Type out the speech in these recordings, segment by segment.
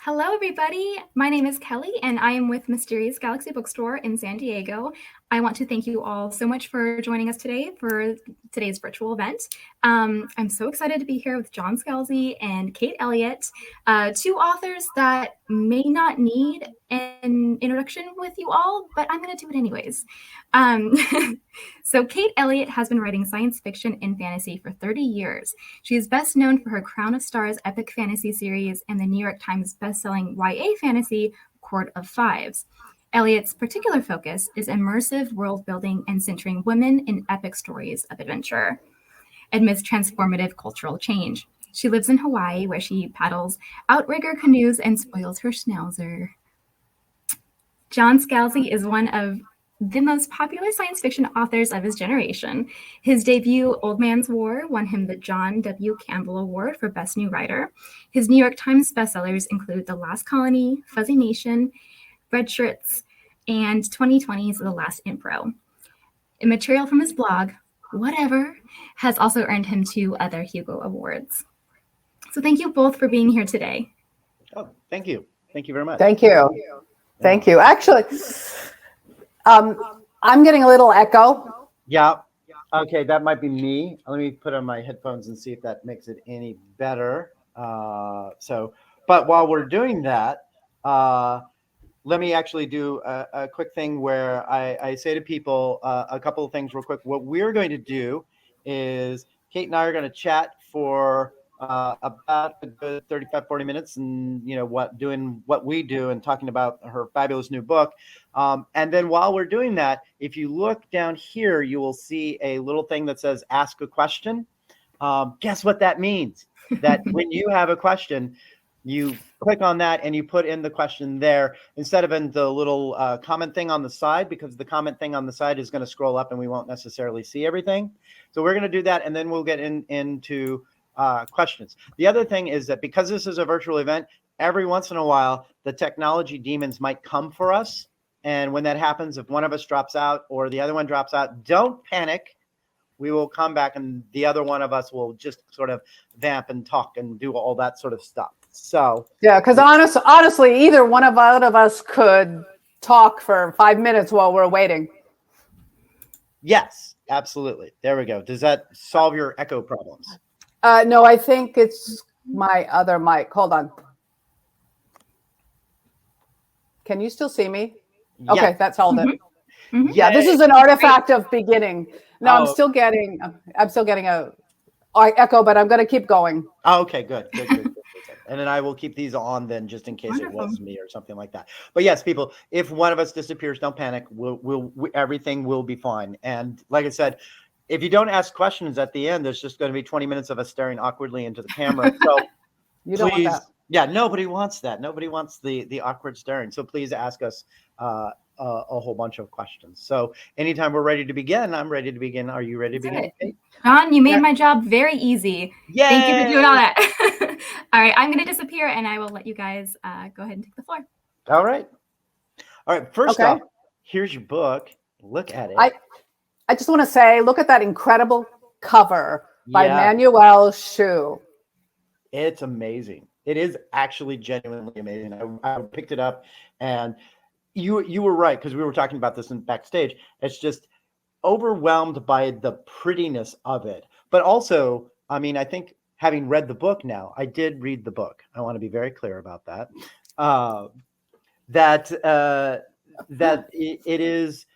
Hello, everybody. My name is Kelly, and I am with Mysterious Galaxy Bookstore in San Diego. I want to thank you all so much for joining us today for today's virtual event. I'm so excited to be here with John Scalzi and Kate Elliott, two authors that may not need an introduction with you all, but I'm going to do it anyways. So Kate Elliott has been writing science fiction and fantasy for 30 years. She is best known for her Crown of Stars epic fantasy series and the New York Times bestselling YA fantasy Court of Fives. Elliott's particular focus is immersive world building and centering women in epic stories of adventure amidst transformative cultural change. She lives in Hawaii, where she paddles outrigger canoes and spoils her Schnauzer. John Scalzi is one of the most popular science fiction authors of his generation. His debut, Old Man's War, won him the John W. Campbell Award for Best New Writer. His New York Times bestsellers include The Last Colony, Fuzzy Nation, REDSHIRTS, and 2020's The Last Emperor. Material from his blog, Whatever, has also earned him 2 other Hugo Awards. So thank you both for being here today. Oh, thank you. Thank you very much. Thank you. Thank you. Actually, I'm getting a little echo. Yeah. Okay, that might be me. Let me put on my headphones and see if that makes it any better. But while we're doing that, let me actually do a quick thing where I say to people a couple of things real quick. What we're going to do is Kate and I are going to chat for about a good 35, 40 minutes and, doing what we do and talking about her fabulous new book. And then while we're doing that, if you look down here, you will see a little thing that says ask a question. Guess what that means? That when you have a question, you click on that and you put in the question there instead of in the little comment thing on the side, because the comment thing on the side is going to scroll up and we won't necessarily see everything. So we're going to do that, and then we'll get into questions. The other thing is that because this is a virtual event, every once in a while, the technology demons might come for us. And when that happens, if one of us drops out or the other one drops out, don't panic. We will come back and the other one of us will just sort of vamp and talk and do all that sort of stuff. So yeah, because honestly, either one of us could talk for 5 minutes while we're waiting. Yes, absolutely. There we go. Does that solve your echo problems? No, I think it's my other mic. Hold on. Can you still see me? Yeah. Okay, that solved it. Mm-hmm. Yeah, this is an artifact of beginning. No, I'm still getting a echo, but I'm going to keep going. Oh, okay, good. And then I will keep these on then, just in case it was me or something like that. But yes, people, if one of us disappears, don't panic. Everything will be fine. And like I said, if you don't ask questions at the end, there's just going to be 20 minutes of us staring awkwardly into the camera. So you don't want that. Yeah, nobody wants that. Nobody wants the awkward staring. So please ask us a whole bunch of questions. So anytime we're ready to begin, I'm ready to begin. Are you ready to begin? Okay. John, you made my job very easy. Yay! Thank you for doing all that. All right, I'm going to disappear and I will let you guys go ahead and take the floor. All right. First off, here's your book. Look at it. I just want to say, look at that incredible cover by Manuel Shu. It's amazing. It is actually genuinely amazing. I picked it up, and you were right, because we were talking about this in backstage. It's just overwhelmed by the prettiness of it. But also, I mean, I think having read the book now, I did read the book. I want to be very clear about that. That it is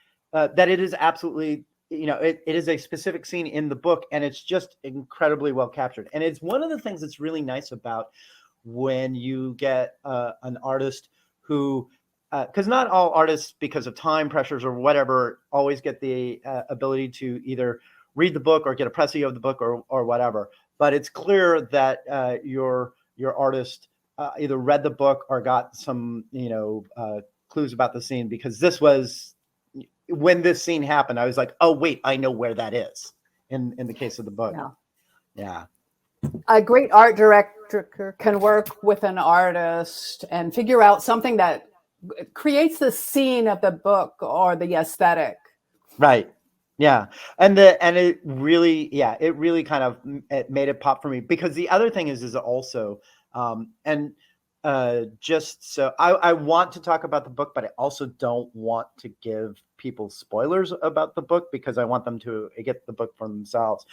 absolutely, it is a specific scene in the book, and it's just incredibly well captured. And it's one of the things that's really nice about when you get an artist who, because not all artists, because of time pressures or whatever, always get the ability to either read the book or get a pressing of the book or whatever. But it's clear that your artist either read the book or got some clues about the scene, because this was, when this scene happened, I was like, oh wait, I know where that is in the case of the book. Yeah. A great art director can work with an artist and figure out something that creates the scene of the book or the aesthetic. Right. Yeah. And it really kind of made it pop for me, because the other thing is also, just so I want to talk about the book, but I also don't want to give people spoilers about the book because I want them to get the book for themselves.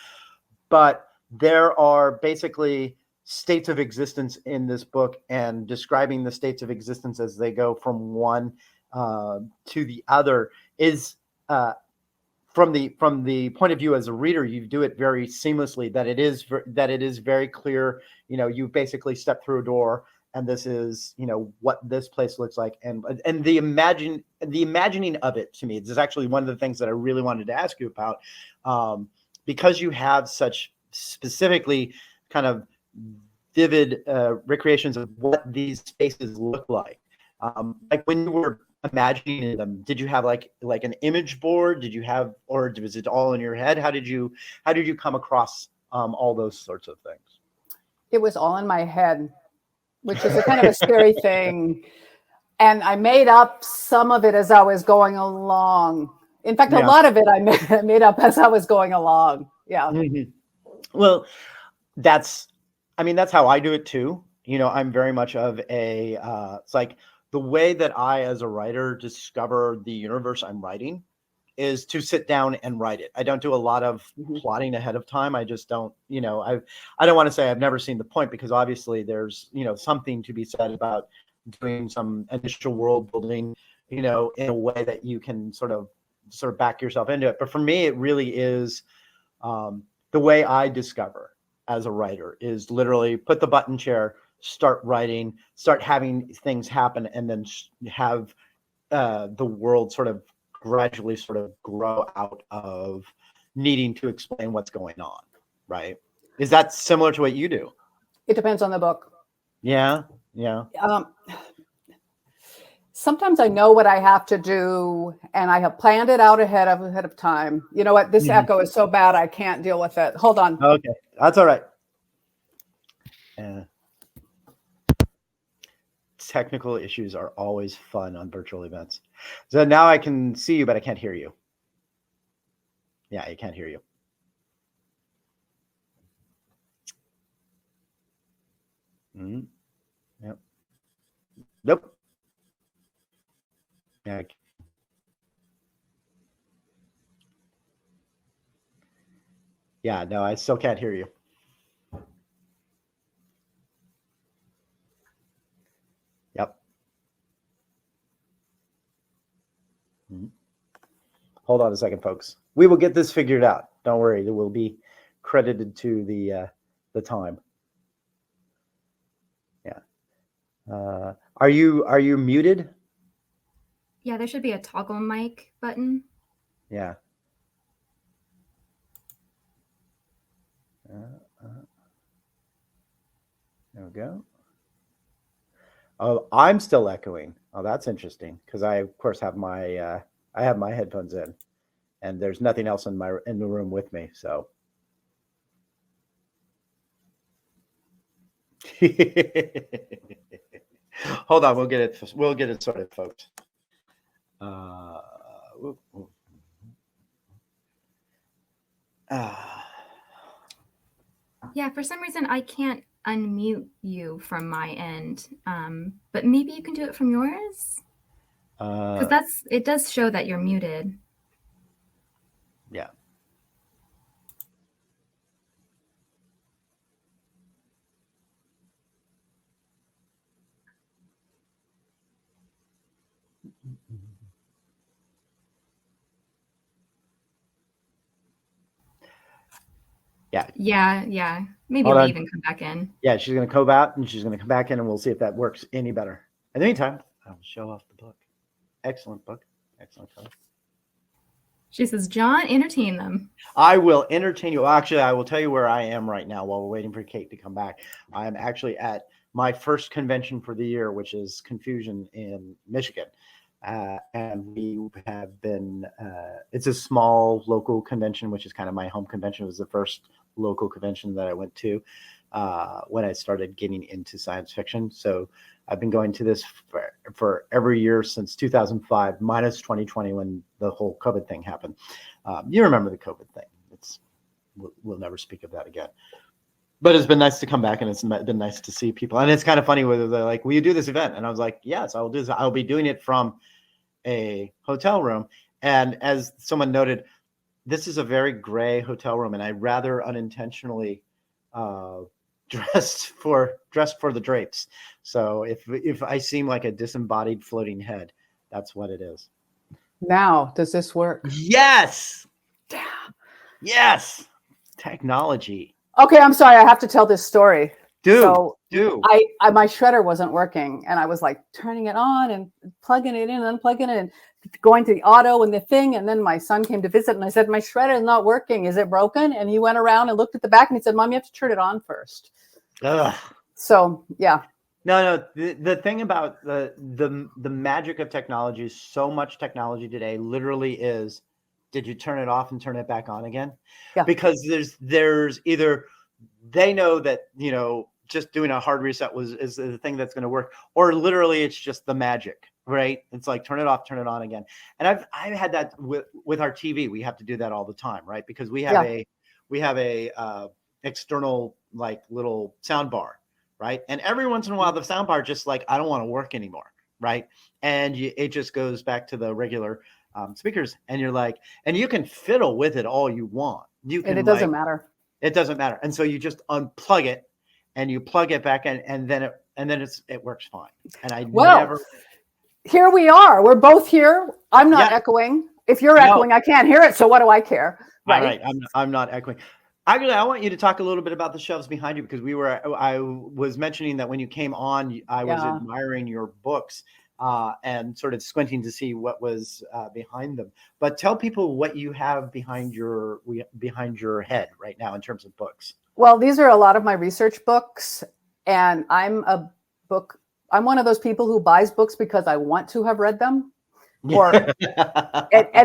But there are basically states of existence in this book, and describing the states of existence as they go from one to the other is from the point of view as a reader, you do it very seamlessly. That it is very clear. You know, you basically step through a door, and this is, you know, what this place looks like, and the imagining of it to me. This is actually one of the things that I really wanted to ask you about, because you have such specifically kind of vivid recreations of what these spaces look like. Like when you were imagining them, did you have like an image board? Did you have, or was it all in your head? How did you come across all those sorts of things? It was all in my head, which is a kind of a scary thing. And I made up some of it as I was going along. In fact, a lot of it I made up as I was going along. Yeah. Mm-hmm. Well, that's how I do it too. You know, I'm very much of a, it's like the way that I, as a writer, discover the universe I'm writing is to sit down and write it. I don't do a lot of plotting ahead of time. I just don't, you know, I don't want to say I've never seen the point, because obviously there's, you know, something to be said about doing some initial world building, you know, in a way that you can sort of back yourself into it. But for me, it really is, the way I discover as a writer is literally put the button chair, start writing, start having things happen, and then have the world sort of gradually sort of grow out of needing to explain what's going on, right? Is that similar to what you do? It depends on the book. Yeah. Sometimes I know what I have to do, and I have planned it out ahead of time. You know what? This echo is so bad, I can't deal with it. Hold on. Okay, that's all right. Technical issues are always fun on virtual events. So now I can see you, but I can't hear you. Yeah, I can't hear you. Yep. Nope. Yeah. Yeah, no, I still can't hear you. Yep. Hold on a second, folks. We will get this figured out. Don't worry, it will be credited to the time. Yeah. Are you muted? Yeah, there should be a toggle mic button. Yeah. There we go. Oh, I'm still echoing. Oh, that's interesting, because I, of course, have my I have my headphones in, and there's nothing else in the room with me. So hold on, we'll get it sorted, folks. Yeah, for some reason I can't unmute you from my end, but maybe you can do it from yours, because it does show that you're muted. Yeah. Yeah. Maybe leave and come back in. Yeah, she's going to go out and she's going to come back in, and we'll see if that works any better. In the meantime, I'll show off the book. Excellent book. Excellent cover. She says, John, entertain them. I will entertain you. Actually, I will tell you where I am right now while we're waiting for Kate to come back. I'm actually at my first convention for the year, which is Confusion in Michigan. And we have been, it's a small local convention, which is kind of my home convention. It was the first local convention that I went to when I started getting into science fiction. So I've been going to this for every year since 2005, minus 2020 when the whole COVID thing happened. You remember the COVID thing. We'll never speak of that again. But it's been nice to come back, and it's been nice to see people. And it's kind of funny whether they're like, will you do this event? And I was like, yes, I will do this. I'll be doing it from a hotel room. And as someone noted, this is a very gray hotel room, and I rather unintentionally dressed for the drapes. So if I seem like a disembodied floating head, that's what it is. Now, does this work? Yes. Yes. Technology. Okay, I'm sorry. I have to tell this story. Do. I my shredder wasn't working, and I was like turning it on and plugging it in and unplugging it and going to the auto and the thing. And then my son came to visit, and I said, my shredder is not working. Is it broken? And he went around and looked at the back, and he said, Mom, you have to turn it on first. Ugh. So yeah. No. The thing about the magic of technology is so much technology today literally is, did you turn it off and turn it back on again? Yeah. Because there's either they know that, just doing a hard reset is the thing that's going to work, or literally it's just the magic, right? It's like, turn it off, turn it on again. And I've had that with our TV. We have to do that all the time, right? Because we have a external like little sound bar, right? And every once in a while the sound bar just like, I don't want to work anymore, right? And it just goes back to the regular speakers, and you're like, and you can fiddle with it all you want. And it doesn't matter. It doesn't matter. And so you just unplug it and you plug it back in, and then it works fine. And here we are. We're both here. I'm not echoing. If you're echoing, I can't hear it. So what do I care? Right. All right. I'm not echoing. Actually, I want you to talk a little bit about the shelves behind you, because I was mentioning that when you came on, I was admiring your books and sort of squinting to see what was behind them. But tell people what you have behind your head right now in terms of books. Well, these are a lot of my research books, and I'm one of those people who buys books because I want to have read them. And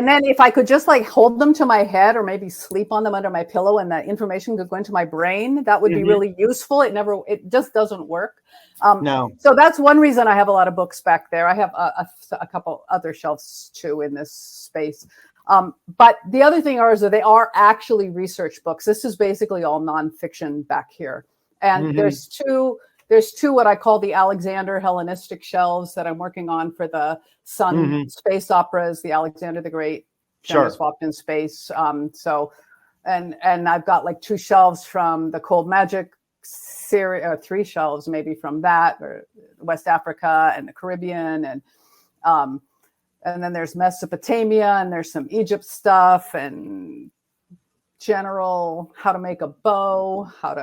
then if I could just like hold them to my head, or maybe sleep on them under my pillow, and the information could go into my brain, that would be really useful. It just doesn't work. No. So that's one reason I have a lot of books back there. I have a couple other shelves too in this space. But the other thing is that they are actually research books. This is basically all nonfiction back here. And there's two what I call the Alexander Hellenistic shelves that I'm working on for the Sun space operas, the Alexander the Great, swapped in space. And I've got like 2 shelves from the Cold Magic series, or 3 shelves maybe from that, or West Africa and the Caribbean, and then there's Mesopotamia, and there's some Egypt stuff, and general how to make a bow, not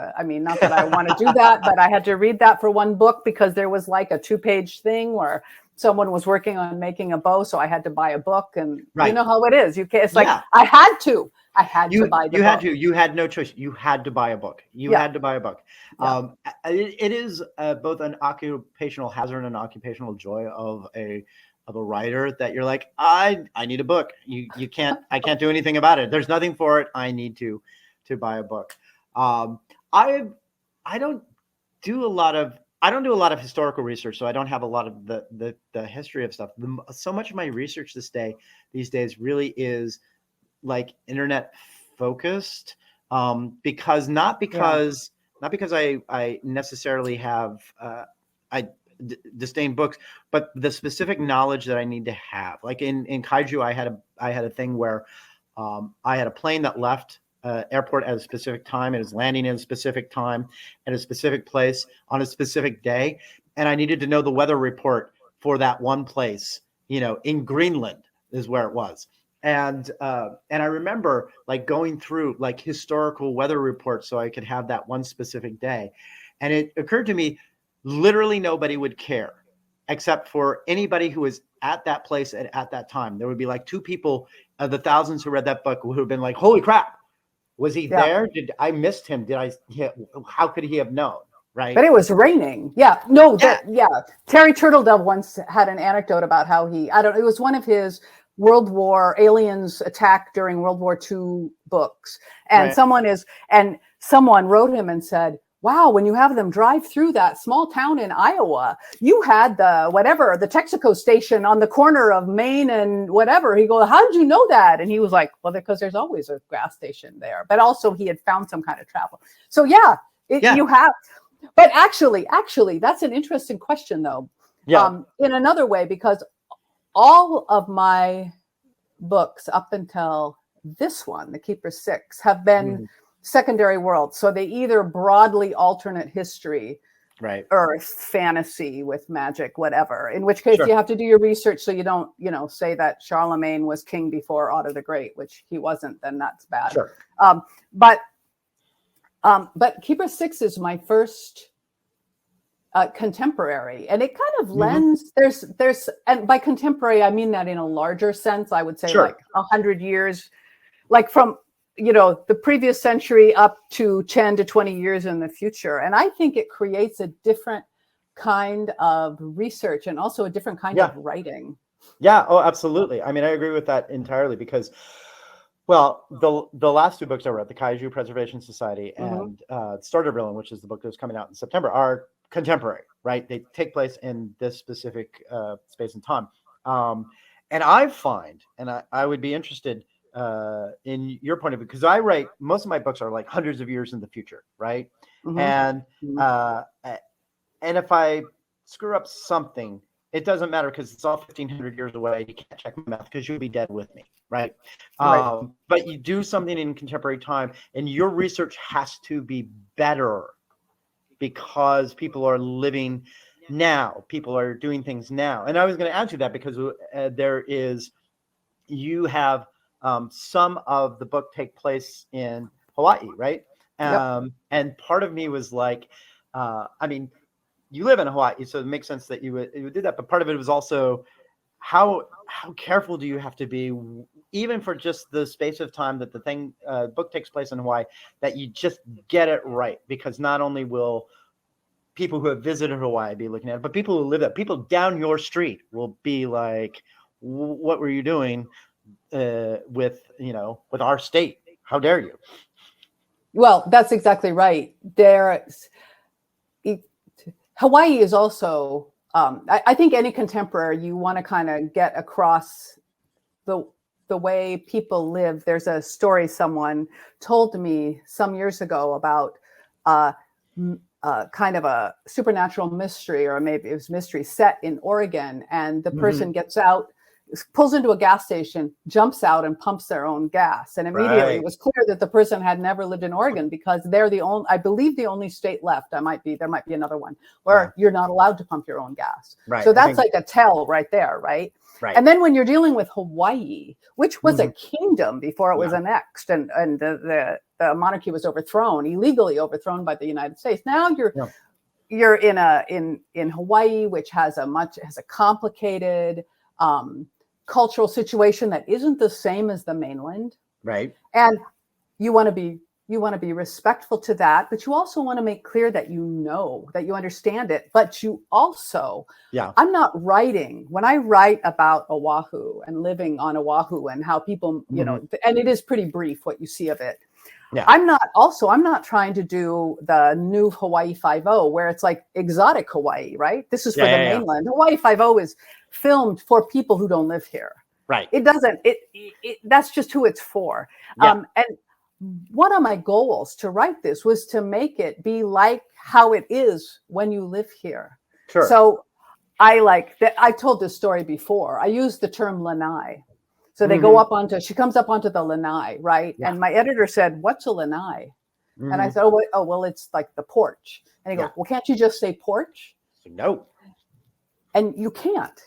that I want to do that, but I had to read that for one book because there was like a 2-page thing where someone was working on making a bow, so I had to buy a book, and you know how it is. You can't. It's like I had to buy the book. You had no choice. You had to buy a book. You had to buy a book. It is both an occupational hazard and an occupational joy of a writer that you're like, I need a book. I can't do anything about it. There's nothing for it. I need to buy a book. I don't do a lot of historical research, so I don't have a lot of the history of stuff. So much of my research these days really is like internet focused, because not because I necessarily have disdain books, but the specific knowledge that I need to have. Like in Kaiju, I had a thing where I had a plane that left airport at a specific time, and is landing at a specific time at a specific place on a specific day, and I needed to know the weather report for that one place. In Greenland is where it was. And I remember like going through like historical weather reports so I could have that one specific day. And it occurred to me, literally nobody would care except for anybody who was at that place at that time. There would be like 2 people of the thousands who read that book who have been like, holy crap, was he there? Did I missed him? How could he have known? Right. But it was raining. Yeah. No. Terry Turtledove once had an anecdote about how it was one of his World War aliens attack during World War II books. And someone wrote him and said, wow, when you have them drive through that small town in Iowa, you had the Texaco station on the corner of Maine and whatever. He goes, how did you know that? And he was like, well, because there's always a gas station there. But also he had found some kind of travel. So yeah, You have, but actually, that's an interesting question, though. Yeah. In another way, because all of my books up until this one, The Keeper 6, have been secondary worlds. So they either broadly alternate history, right, Earth, fantasy with magic, whatever. In which case you have to do your research so you don't, say that Charlemagne was king before Otto the Great, which he wasn't. Then that's bad. Sure. But Keeper 6 is my first contemporary, and it kind of lends. There's, and by contemporary I mean that in a larger sense. I would say like 100 years, like from the previous century up to 10 to 20 years in the future. And I think it creates a different kind of research and also a different kind of writing. Yeah. Oh, absolutely. I mean, I agree with that entirely because, well, the last two books I wrote, the Kaiju Preservation Society and Starter Villain, which is the book that's coming out in September, are contemporary, right? They take place in this specific space and time. And I find, and I would be interested in your point of view, because I write, most of my books are like hundreds of years in the future, right? And if I screw up something, it doesn't matter because it's all 1,500 years away. You can't check my math because you'll be dead with me, right? But you do something in contemporary time, and your research has to be better because people are living now. People are doing things now. And I was going to add to that because you have some of the book take place in Hawaii, right? And part of me was like, I mean, you live in Hawaii, so it makes sense that you would do that. But part of it was also how careful do you have to be, even for just the space of time that the book takes place in Hawaii, that you just get it right, because not only will people who have visited Hawaii be looking at it, but people who live there, people down your street will be like, "What were you doing with our state? How dare you?" Well, that's exactly right. Hawaii is also, I think any contemporary, you want to kind of get across the way people live. There's a story someone told me some years ago about kind of a supernatural mystery, or maybe it was mystery set in Oregon, and the person gets out, pulls into a gas station, jumps out and pumps their own gas. And immediately it was clear that the person had never lived in Oregon, because they're I believe the only state left. There might be another one where you're not allowed to pump your own gas. So that's like a tell right there, right? And then when you're dealing with Hawaii, which was a kingdom before it was annexed, and the monarchy was illegally overthrown by the United States. Now you're in Hawaii, which has a complicated cultural situation that isn't the same as the mainland, right? And you want to be respectful to that, but you also want to make clear that that you understand it. But you also, I'm not writing, when I write about Oahu and living on Oahu and how people, and it is pretty brief what you see of it. I'm not trying to do the new Hawaii 5.0 where it's like exotic Hawaii, right? This is for the mainland. Hawaii 5.0 is filmed for people who don't live here. Right. It doesn't, that's just who it's for. And one of my goals to write this was to make it be like how it is when you live here. Sure. So I told this story before. I used the term lanai. So they go up she comes up onto the lanai, right? Yeah. And my editor said, "What's a lanai?" And I said, oh, well, it's like the porch. And he goes, "Well, can't you just say porch?" No. And you can't.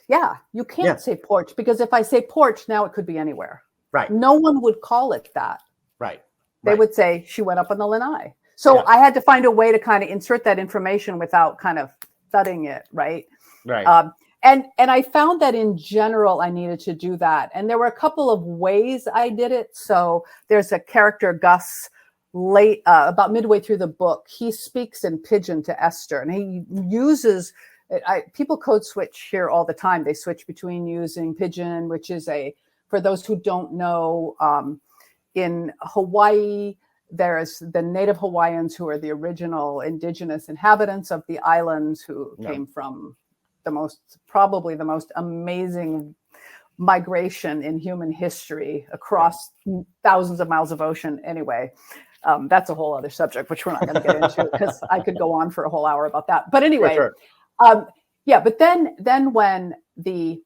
You can't say porch, because if I say porch, now it could be anywhere. Right. No one would call it that. Right. They would say she went up on the lanai. So I had to find a way to kind of insert that information without kind of thudding it, right? Right. And I found that in general, I needed to do that. And there were a couple of ways I did it. So there's a character, Gus, about midway through the book. He speaks in Pidgin to Esther, and he uses, people code switch here all the time. They switch between using Pidgin, which is for those who don't know, in Hawaii, there's the native Hawaiians, who are the original indigenous inhabitants of the islands, who came from probably the most amazing migration in human history across thousands of miles of ocean. Anyway, That's a whole other subject, which we're not going to get into because I could go on for a whole hour about that. But anyway, Sure. yeah. But then when the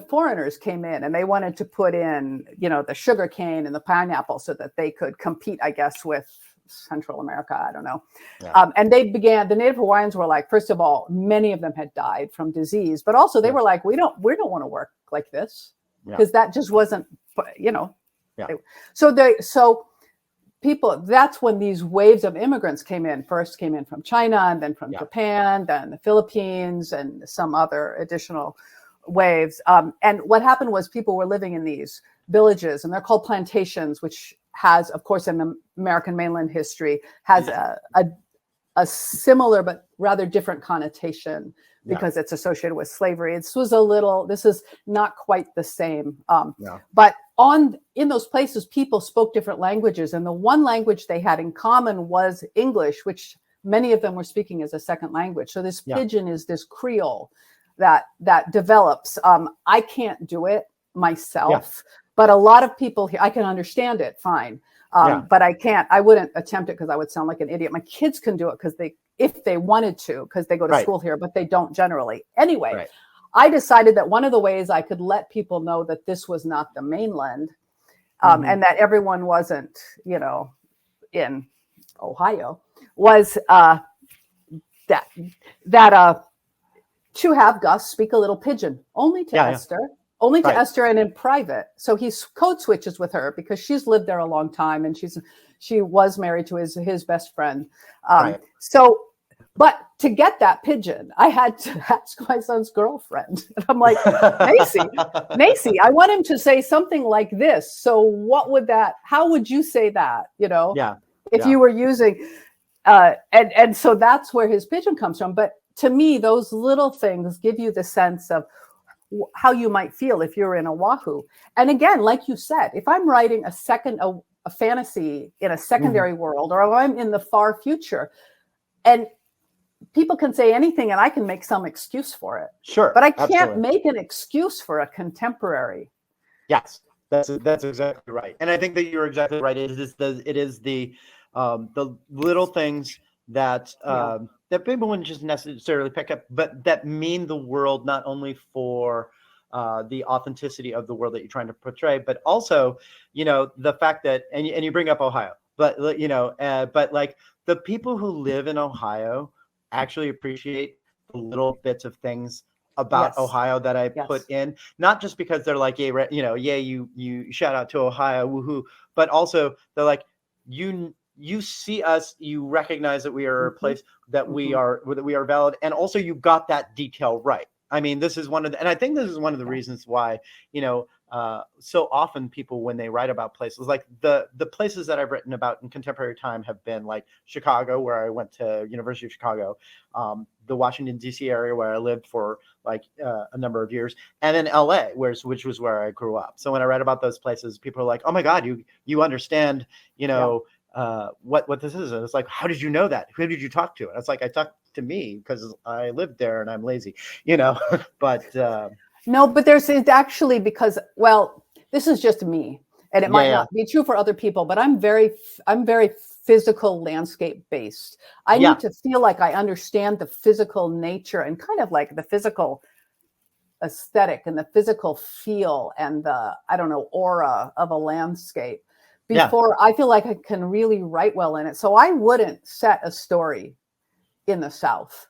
foreigners came in and they wanted to put in, the sugar cane and the pineapple so that they could compete, I guess, with Central America, I don't know. Yeah. And the Native Hawaiians were like, first of all, many of them had died from disease, but also they were like, we don't want to work like this because that just wasn't, Yeah. So people, that's when these waves of immigrants first came in from China and then from Japan, then the Philippines and some other additional waves. And what happened was people were living in these villages and they're called plantations, which has, of course, in the American mainland history, has a similar but rather different connotation because it's associated with slavery. This is not quite the same. But in those places, people spoke different languages. And the one language they had in common was English, which many of them were speaking as a second language. So this pidgin is this Creole that develops. I can't do it myself, but a lot of people here, I can understand it fine. But I wouldn't attempt it because I would sound like an idiot. My kids can do it if they wanted to, because they go to school here, but they don't generally. Anyway, I decided that one of the ways I could let people know that this was not the mainland and that everyone wasn't, in Ohio was that to have Gus speak a little pidgin, only to Esther. Only to Esther and in private. So he code switches with her because she's lived there a long time and she was married to his best friend. But to get that pidgin, I had to ask my son's girlfriend. And I'm like, Macy, I want him to say something like this. So how would you say that? If you were using, and so that's where his pidgin comes from. But to me, those little things give you the sense of how you might feel if you're in Oahu. And again, like you said, if I'm writing a fantasy in a secondary world, or I'm in the far future, and people can say anything and I can make some excuse for it. Sure. But I can't make an excuse for a contemporary. Yes, that's exactly right. And I think that you're exactly right. It is the little things that that people wouldn't just necessarily pick up, but that mean the world, not only for the authenticity of the world that you're trying to portray, but also, the fact that, and you bring up Ohio, but but like the people who live in Ohio actually appreciate the little bits of things about Ohio that I put in, not just because they're like, you shout out to Ohio, woohoo, but also they're like, you see us, you recognize that we are a place that we are valid, and also you got that detail right. I mean, this is and I think this is one of the reasons why, so often people, when they write about places, like the places that I've written about in contemporary time have been like Chicago, where I went to University of Chicago, the Washington, D.C. area where I lived for like a number of years, and then LA, which was where I grew up. So when I read about those places, people are like, oh my God, you understand, what this is. And it's like, how did you know that? Who did you talk to? And it's like, I talked to me because I lived there and I'm lazy, but no, but it's actually because, well, this is just me, and it might not be true for other people, but I'm very physical landscape based. I need to feel like I understand the physical nature and kind of like the physical aesthetic and the physical feel and the, I don't know, aura of a landscape before I feel like I can really write well in it. So I wouldn't set a story in the South,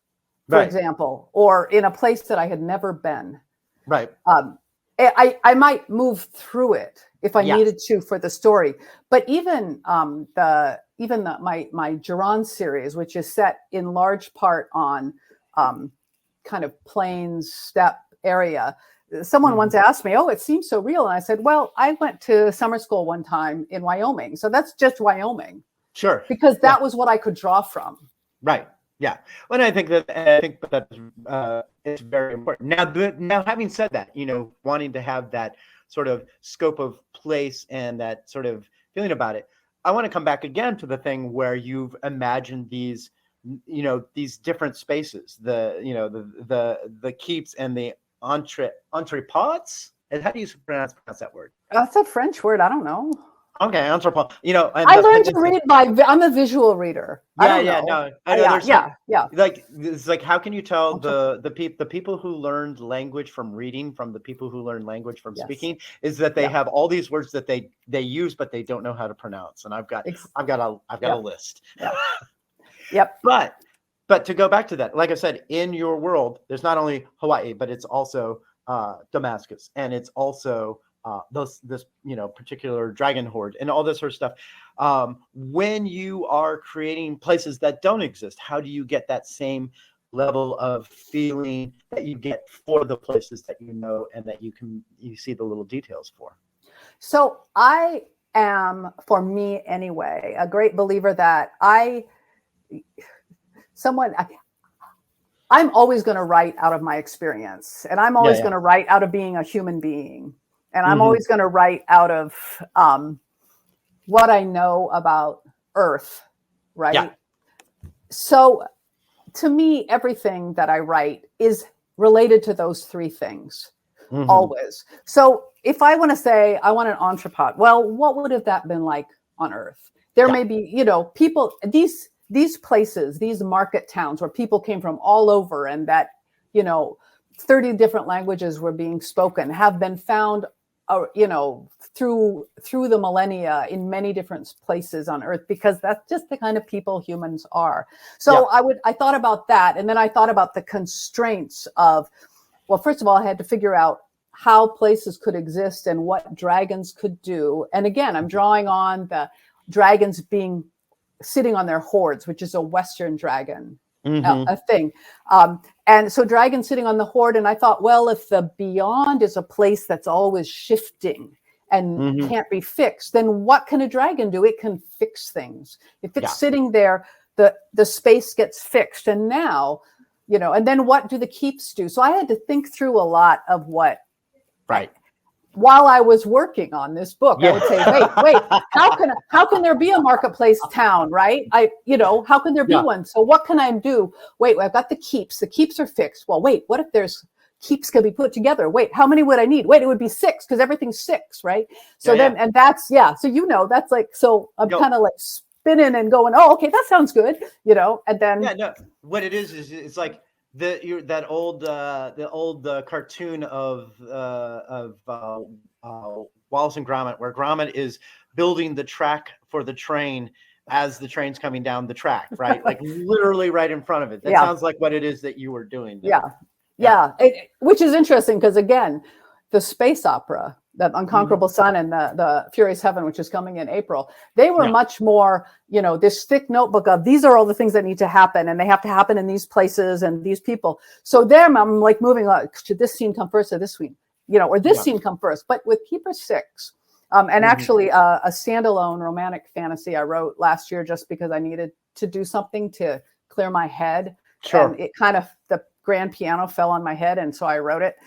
for example, or in a place that I had never been. Right. I might move through it if I needed to for the story. But even my JARAN series, which is set in large part on kind of plains, steppe area. Someone once asked me, oh, it seems so real. And I said, well, I went to summer school one time in Wyoming. So that's just Wyoming. Sure. Because that was what I could draw from. Right. Yeah. Well, and I think that it's very important. Now, having said that, wanting to have that sort of scope of place and that sort of feeling about it, I want to come back again to the thing where you've imagined these, these different spaces, the keeps and the entrepots. And how do you pronounce that word? That's a French word. I don't know. Okay, anthropology. You know, and I the learned thing to is, read by, I'm a visual reader. I don't know. no, I know. Yeah, There's like, yeah. like it's like, how can you tell Anthro- the people who learned language from reading from the people who learn language from Yes. speaking is that they Yeah. have all these words that they use, but they don't know how to pronounce. And I've got Yeah. a list. Yeah. Yep. But to go back to that, like I said, in your world, there's not only Hawaii, but it's also Damascus, and it's also this particular dragon horde and all this sort of stuff. When you are creating places that don't exist, how do you get that same level of feeling that you get for the places that you know and that you see the little details for? So I am, for me anyway, a great believer that I'm always going to write out of my experience, and I'm always going to write out of being a human being, and I'm always going to write out of what I know about Earth, right? Yeah. So to me, everything that I write is related to those three things, always. So if I want to say I want an entrepot, well, what would have that been like on Earth? There may be, people, these places, these market towns where people came from all over, and that, 30 different languages were being spoken, have been found, through the millennia in many different places on Earth, because that's just the kind of people humans are. So I thought about that. And then I thought about the constraints of, well, first of all, I had to figure out how places could exist and what dragons could do. And again, I'm drawing on the dragons sitting on their hoards, which is a Western dragon, a thing. And so dragons sitting on the hoard. And I thought, well, if the beyond is a place that's always shifting and can't be fixed, then what can a dragon do? It can fix things. If it's sitting there, the space gets fixed. And now, and then what do the keeps do? So I had to think through a lot of what, while I was working on this book, I would say, wait, how can there be a marketplace town, right? How can there be one? So what can I do? Wait, I've got the keeps. The keeps are fixed. Well, wait, what if there's keeps can be put together? Wait, how many would I need? Wait, it would be 6 because everything's 6, right? So and that's, so that's like, so I'm kind of like spinning and going, oh, okay, that sounds good, and then. What it is it's like, the old cartoon of Wallace and Gromit, where Gromit is building the track for the train as the train's coming down the track, right? Like literally right in front of it. That sounds like what it is that you were doing there. Which is interesting because, again, the space opera, the Unconquerable Sun and the Furious Heaven, which is coming in April, they were much more, this thick notebook of these are all the things that need to happen, and they have to happen in these places and these people. So them, I'm like moving on. Should this scene come first or this scene, or this scene come first? But with Keeper 6, and actually a standalone romantic fantasy I wrote last year just because I needed to do something to clear my head. Sure. And it kind of, the grand piano fell on my head, and so I wrote it.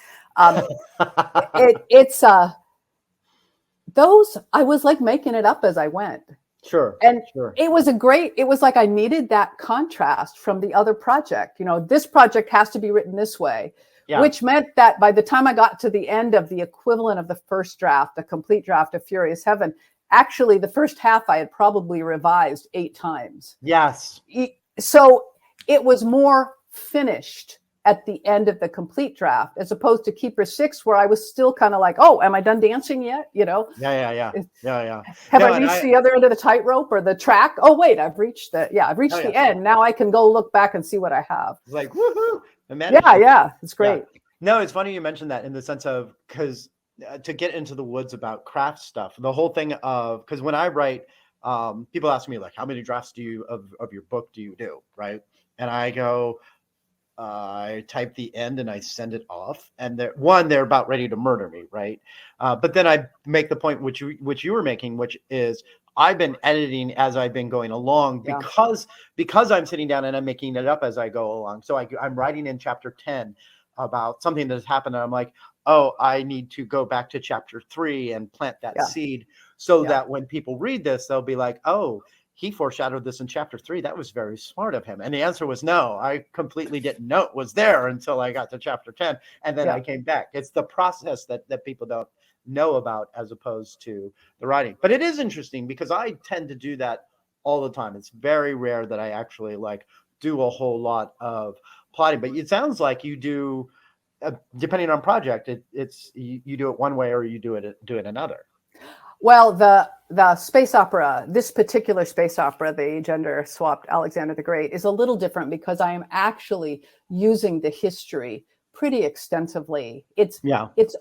Those, I was like making it up as I went. Sure. And it was like I needed that contrast from the other project. This project has to be written this way, which meant that by the time I got to the end of the equivalent of the first draft, the complete draft of Furious Heaven, actually the first half I had probably revised 8 times. Yes. So it was more finished at the end of the complete draft, as opposed to Keeper 6, where I was still kind of like, oh, am I done dancing yet? Yeah. Have I reached the other end of the tightrope or the track? Oh, wait, I've reached the end. Now I can go look back and see what I have. It's like, woohoo! It's great. Yeah. No, it's funny you mentioned that, in the sense of, because to get into the woods about craft stuff, the whole thing of, because when I write, people ask me like, how many drafts of your book do you do, right? And I go, I type the end and I send it off, and they're about ready to murder me, right? But then I make the point which you were making, which is I've been editing as I've been going along, because I'm sitting down and I'm making it up as I go along. So I'm writing in chapter 10 about something that has happened, and I'm like, oh, I need to go back to chapter 3 and plant that seed, so that when people read this, they'll be like, oh, he foreshadowed this in chapter 3. That was very smart of him. And the answer was no. I completely didn't know it was there until I got to chapter 10. And then I came back. It's the process that people know about as opposed to the writing. But it is interesting because I tend to do that all the time. It's very rare that I actually like do a whole lot of plotting, but it sounds like you do, depending on project, it's you do it one way or you do it another. Well, the space opera, this particular space opera, the gender swapped Alexander the Great, is a little different because I am actually using the history pretty extensively. It's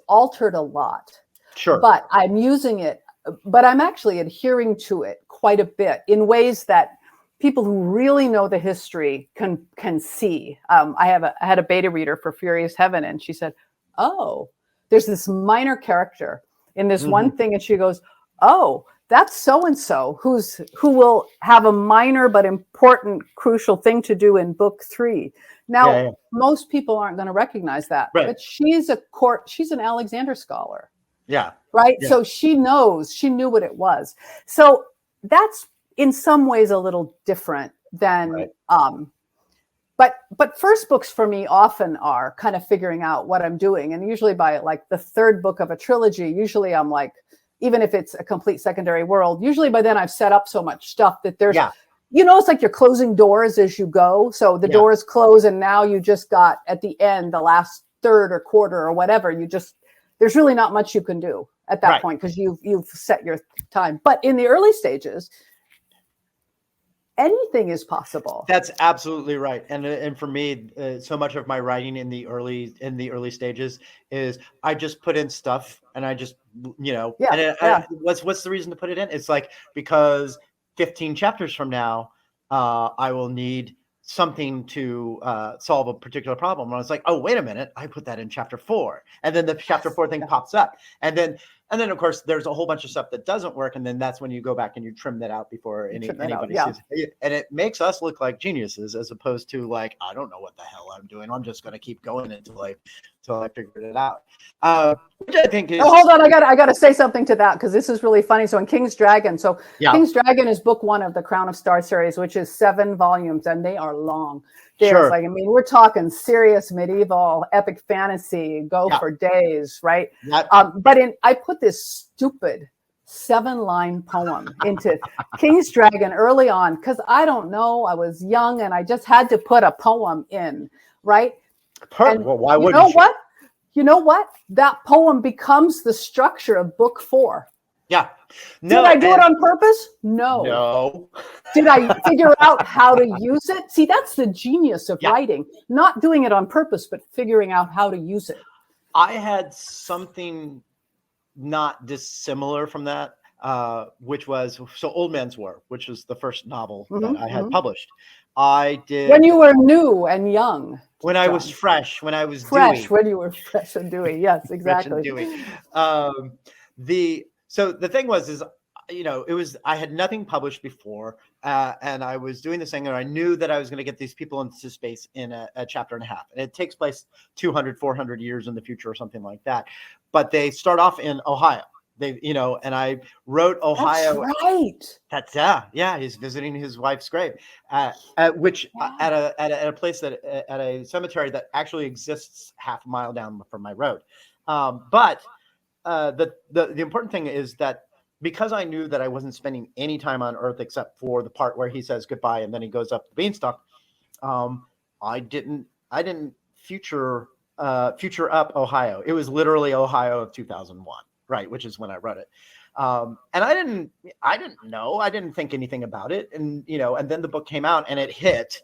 altered a lot. Sure. But I'm using it, but I'm actually adhering to it quite a bit in ways that people who really know the history can see. I had a beta reader for Furious Heaven, and she said, "Oh, there's this minor character in this one thing," and she goes, "Oh, that's so and so who will have a minor but important, crucial thing to do in book 3." Now, most people aren't going to recognize that, but she's an Alexander scholar. Yeah. Right. Yeah. So she knew what it was. So that's in some ways a little different than, but first books for me often are kind of figuring out what I'm doing. And usually by like the third book of a trilogy, usually I'm like, even if it's a complete secondary world, usually by then I've set up so much stuff that there's, it's like you're closing doors as you go. So the doors close and now you just got at the end, the last third or quarter or whatever, there's really not much you can do at that point because you've set your time. But in the early stages, anything is possible. That's absolutely right. And for me, so much of my writing in the early stages is I just put in stuff and I just, what's the reason to put it in? It's like, because 15 chapters from now, I will need something to solve a particular problem. And I was like, oh, wait a minute, I put that in chapter 4. And then the chapter 4 thing pops up. And then of course there's a whole bunch of stuff that doesn't work. And then that's when you go back and you trim that out before anybody sees it. And it makes us look like geniuses as opposed to like, I don't know what the hell I'm doing. I'm just going to keep going until I figured it out. Which I think is... Oh, hold on. I got to say something to that because this is really funny. So in King's Dragon, King's Dragon is book 1 of the Crown of Star series, which is 7 volumes, and they are long. There's we're talking serious medieval epic fantasy, for days, right? But I put this stupid 7-line poem into King's Dragon early on because I don't know, I was young and I just had to put a poem in, right? Well, why would you know what? That poem becomes the structure of book 4. Yeah. No, did I do it on purpose? No. Did I figure out how to use it? See, that's the genius of writing. Not doing it on purpose, but figuring out how to use it. I had something not dissimilar from that, which was Old Man's War, which was the first novel that I had published. I did when you were new and young. When I was fresh, when I was fresh, dewy. when you were fresh and dewy. Yes, exactly. So the thing was, I had nothing published before, and I was doing this thing, and I knew that I was going to get these people into space in a chapter and a half. And it takes place 200, 400 years in the future or something like that. But they start off in Ohio. And I wrote Ohio. That's right. That's he's visiting his wife's grave, at a place at a cemetery that actually exists half a mile down from my road. But the important thing is that because I knew that I wasn't spending any time on Earth except for the part where he says goodbye and then he goes up the beanstalk, I didn't future up Ohio. It was literally Ohio of 2001. Right, which is when I wrote it, and I didn't know. I didn't think anything about it, and and then the book came out and it hit,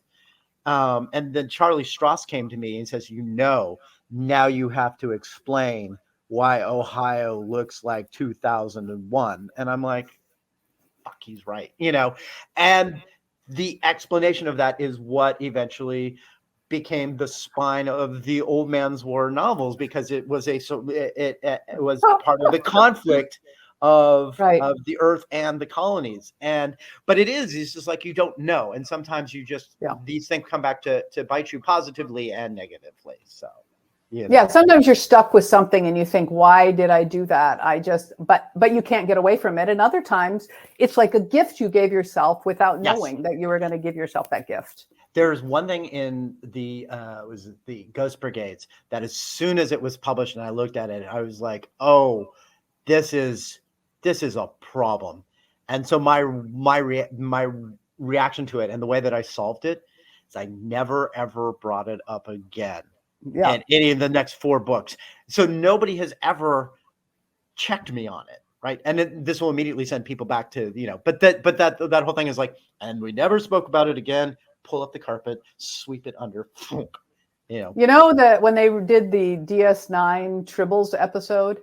and then Charlie Stross came to me and says, now you have to explain why Ohio looks like 2001, and I'm like, fuck, he's right, and the explanation of that is what eventually became the spine of the Old Man's War novels, because it was it was part of the conflict of the Earth and the colonies. But it's just like, you don't know, and sometimes you just these things come back to bite you positively and negatively. So sometimes you're stuck with something and you think, why did I do that? But you can't get away from it. And other times it's like a gift you gave yourself without knowing that you were going to give yourself that gift. There's one thing in the Ghost Brigades that as soon as it was published and I looked at it, I was like, oh, this is a problem. And so my reaction to it and the way that I solved it is I never ever brought it up again in any of the next 4 books. So nobody has ever checked me on it, right? And this will immediately send people back to, but that whole thing is like, and we never spoke about it again. Pull up the carpet, sweep it under. You know that when they did the DS9 Tribbles episode,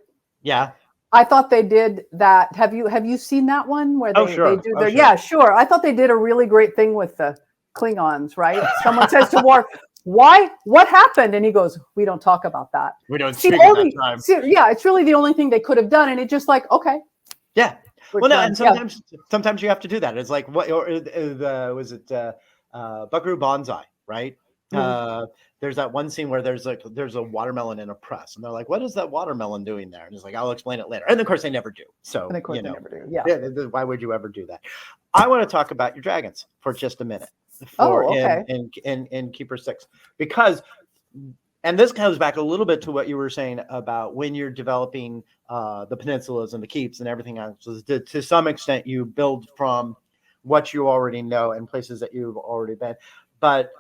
I thought they did that. Have you seen that one where they do their? Yeah, sure. I thought they did a really great thing with the Klingons, right? Someone says to Worf, "Why? What happened?" And he goes, "We don't talk about that. We don't speak at that time." It's really the only thing they could have done, and it just like, okay. Yeah. Well, no, and sometimes you have to do that. It's like what was it? Buckaroo Banzai, right? There's that one scene where there's a watermelon in a press, and they're like, "What is that watermelon doing there?" And it's like, "I'll explain it later." And of course, they never do. So they never do. Yeah. Why would you ever do that? I want to talk about your dragons for just a minute. In Keeper 6, because, and this comes back a little bit to what you were saying about when you're developing the peninsulas and the keeps and everything else. To some extent, you build from what you already know and places that you've already been. But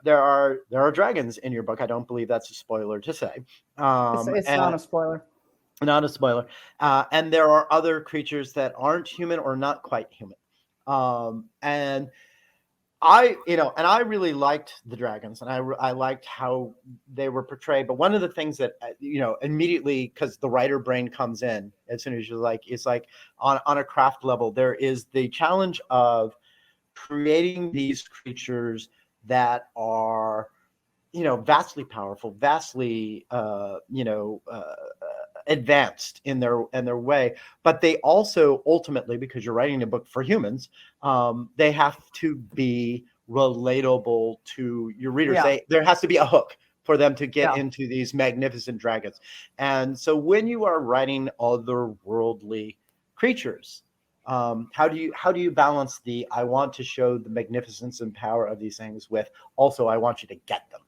there are dragons in your book. I don't believe that's a spoiler to say. It's not a spoiler. Not a spoiler. And there are other creatures that aren't human or not quite human. And I really liked the dragons, and I liked how they were portrayed. But one of the things that, immediately, because the writer brain comes in as soon as you're like, it's like on a craft level, there is the challenge of creating these creatures that are, vastly powerful, vastly, advanced in their way, but they also ultimately, because you're writing a book for humans, they have to be relatable to your readers. There has to be a hook for them to get into these magnificent dragons. And so when you are writing otherworldly creatures, how do you balance the I want to show the magnificence and power of these things with also I want you to get them?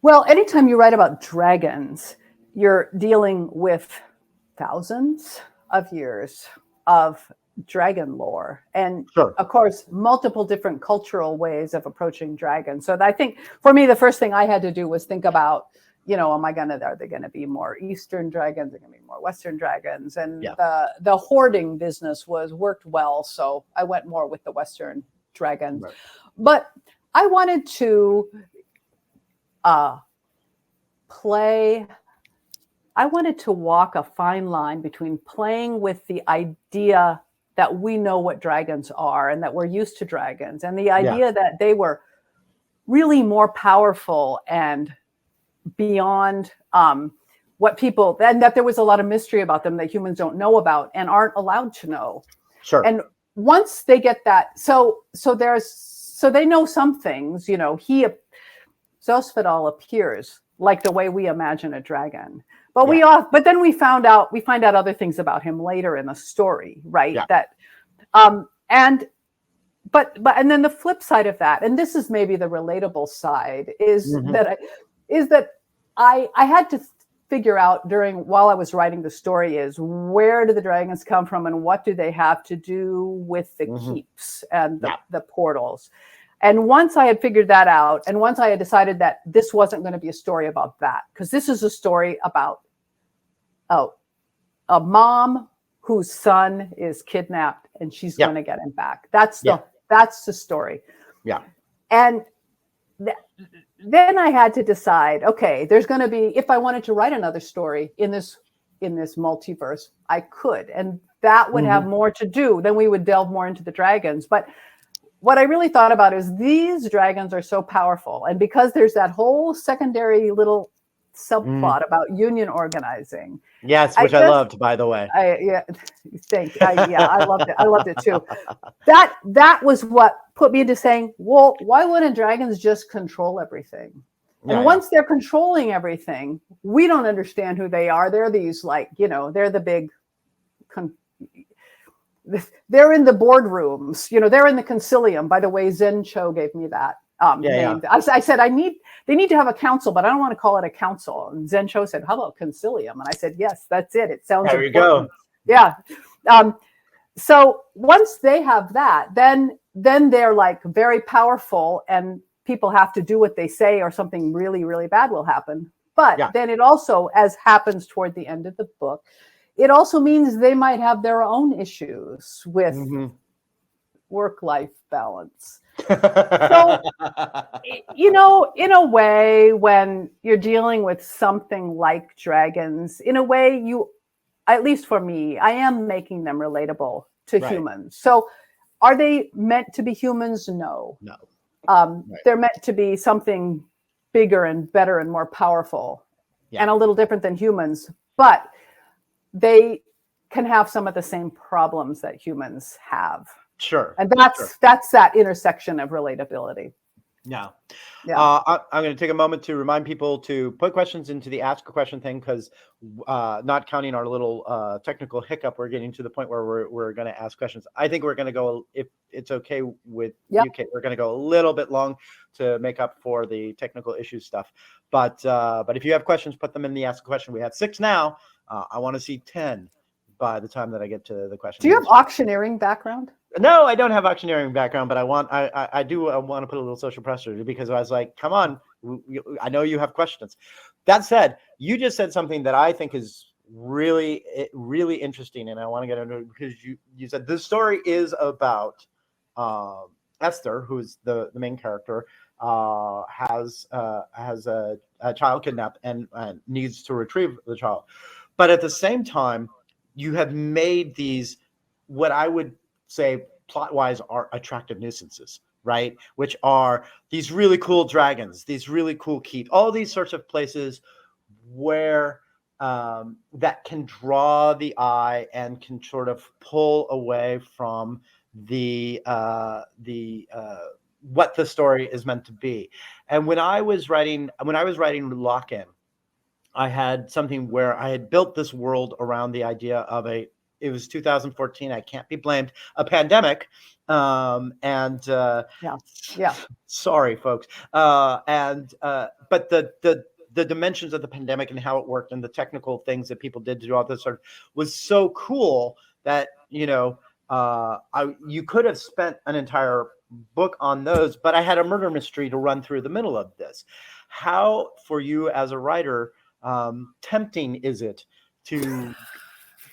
Well, anytime you write about dragons, you're dealing with thousands of years of dragon lore, and of course, multiple different cultural ways of approaching dragons. So I think for me, the first thing I had to do was think about, are they going to be more Eastern dragons? Are they going to be more Western dragons? And the hoarding business worked well. So I went more with the Western dragons, but I wanted to I wanted to walk a fine line between playing with the idea that we know what dragons are and that we're used to dragons, and the idea that they were really more powerful and beyond what people, and that there was a lot of mystery about them that humans don't know about and aren't allowed to know. And once they get that, so they know some things, Zosphodal appears like the way we imagine a dragon. But then we find out other things about him later in the story, right? And then the flip side of that, and this is maybe the relatable side, is that I had to figure out while I was writing the story is where do the dragons come from and what do they have to do with the keeps and the portals. And once I had figured that out, and once I had decided that this wasn't going to be a story about that, because this is a story about a mom whose son is kidnapped and she's going to get him back. That's the story. Yeah. And then I had to decide, okay, there's going to be, if I wanted to write another story in this multiverse, I could, and that would have more to do. Then we would delve more into the dragons. But what I really thought about is these dragons are so powerful. And because there's that whole secondary little subplot about union organizing. Yes, which I loved, by the way. Thanks. I loved it. I loved it too. That was what put me into saying, well, why wouldn't dragons just control everything? And once they're controlling everything, we don't understand who they are. They're these they're the big they're in the boardrooms, they're in the concilium. By the way, Zen Cho gave me that named. I said, they need to have a council, but I don't want to call it a council. And Zen Cho said, how about concilium? And I said, yes, that's it. It sounds there important. You go. Yeah. So once they have that, then they're like very powerful, and people have to do what they say, or something really, really bad will happen. But then it also, as happens toward the end of the book, it also means they might have their own issues with work-life balance. So, you know, in a way, when you're dealing with something like dragons, in a way, at least for me, I am making them relatable to humans. So are they meant to be humans? No. They're meant to be something bigger and better and more powerful and a little different than humans, but they can have some of the same problems that humans have. Sure. And that's that intersection of relatability. I'm going to take a moment to remind people to put questions into the ask a question thing, because not counting our little technical hiccup, we're getting to the point where we're going to ask questions. I think we're going to go, if it's okay with you, Kate, we're going to go a little bit long to make up for the technical issues stuff. But if you have questions, put them in the ask a question. We have 6 now. I want to see 10 by the time that I get to the question. Do you have auctioneering background? No, I don't have auctioneering background, but I do want to put a little social pressure, because I was like, come on, I know you have questions. That said, you just said something that I think is really, really interesting, and I want to get into it, because you said this story is about Esther, who's the main character, has a child kidnapped and needs to retrieve the child. But at the same time, you have made these, what I would say plot-wise are attractive nuisances, right? Which are these really cool dragons, these really cool keep, all these sorts of places where that can draw the eye and can sort of pull away from the what the story is meant to be. And when I was writing Lock-In, I had something where I had built this world around the idea of it was 2014. I can't be blamed. A pandemic. Sorry, folks. But the dimensions of the pandemic and how it worked and the technical things that people did to do all this sort of was so cool that, you could have spent an entire book on those, but I had a murder mystery to run through the middle of this. How, for you as a writer, tempting is it to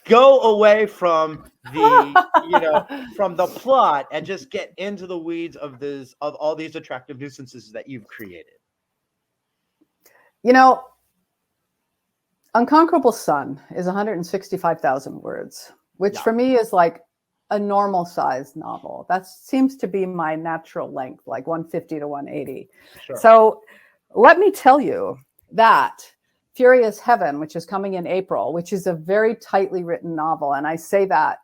go away from from the plot and just get into the weeds of all these attractive nuisances that you've created? Unconquerable Sun is 165,000 words, which for me is like a normal sized novel. That seems to be my natural length, like 150 to 180. Sure. So let me tell you that Furious Heaven, which is coming in April, which is a very tightly written novel. And I say that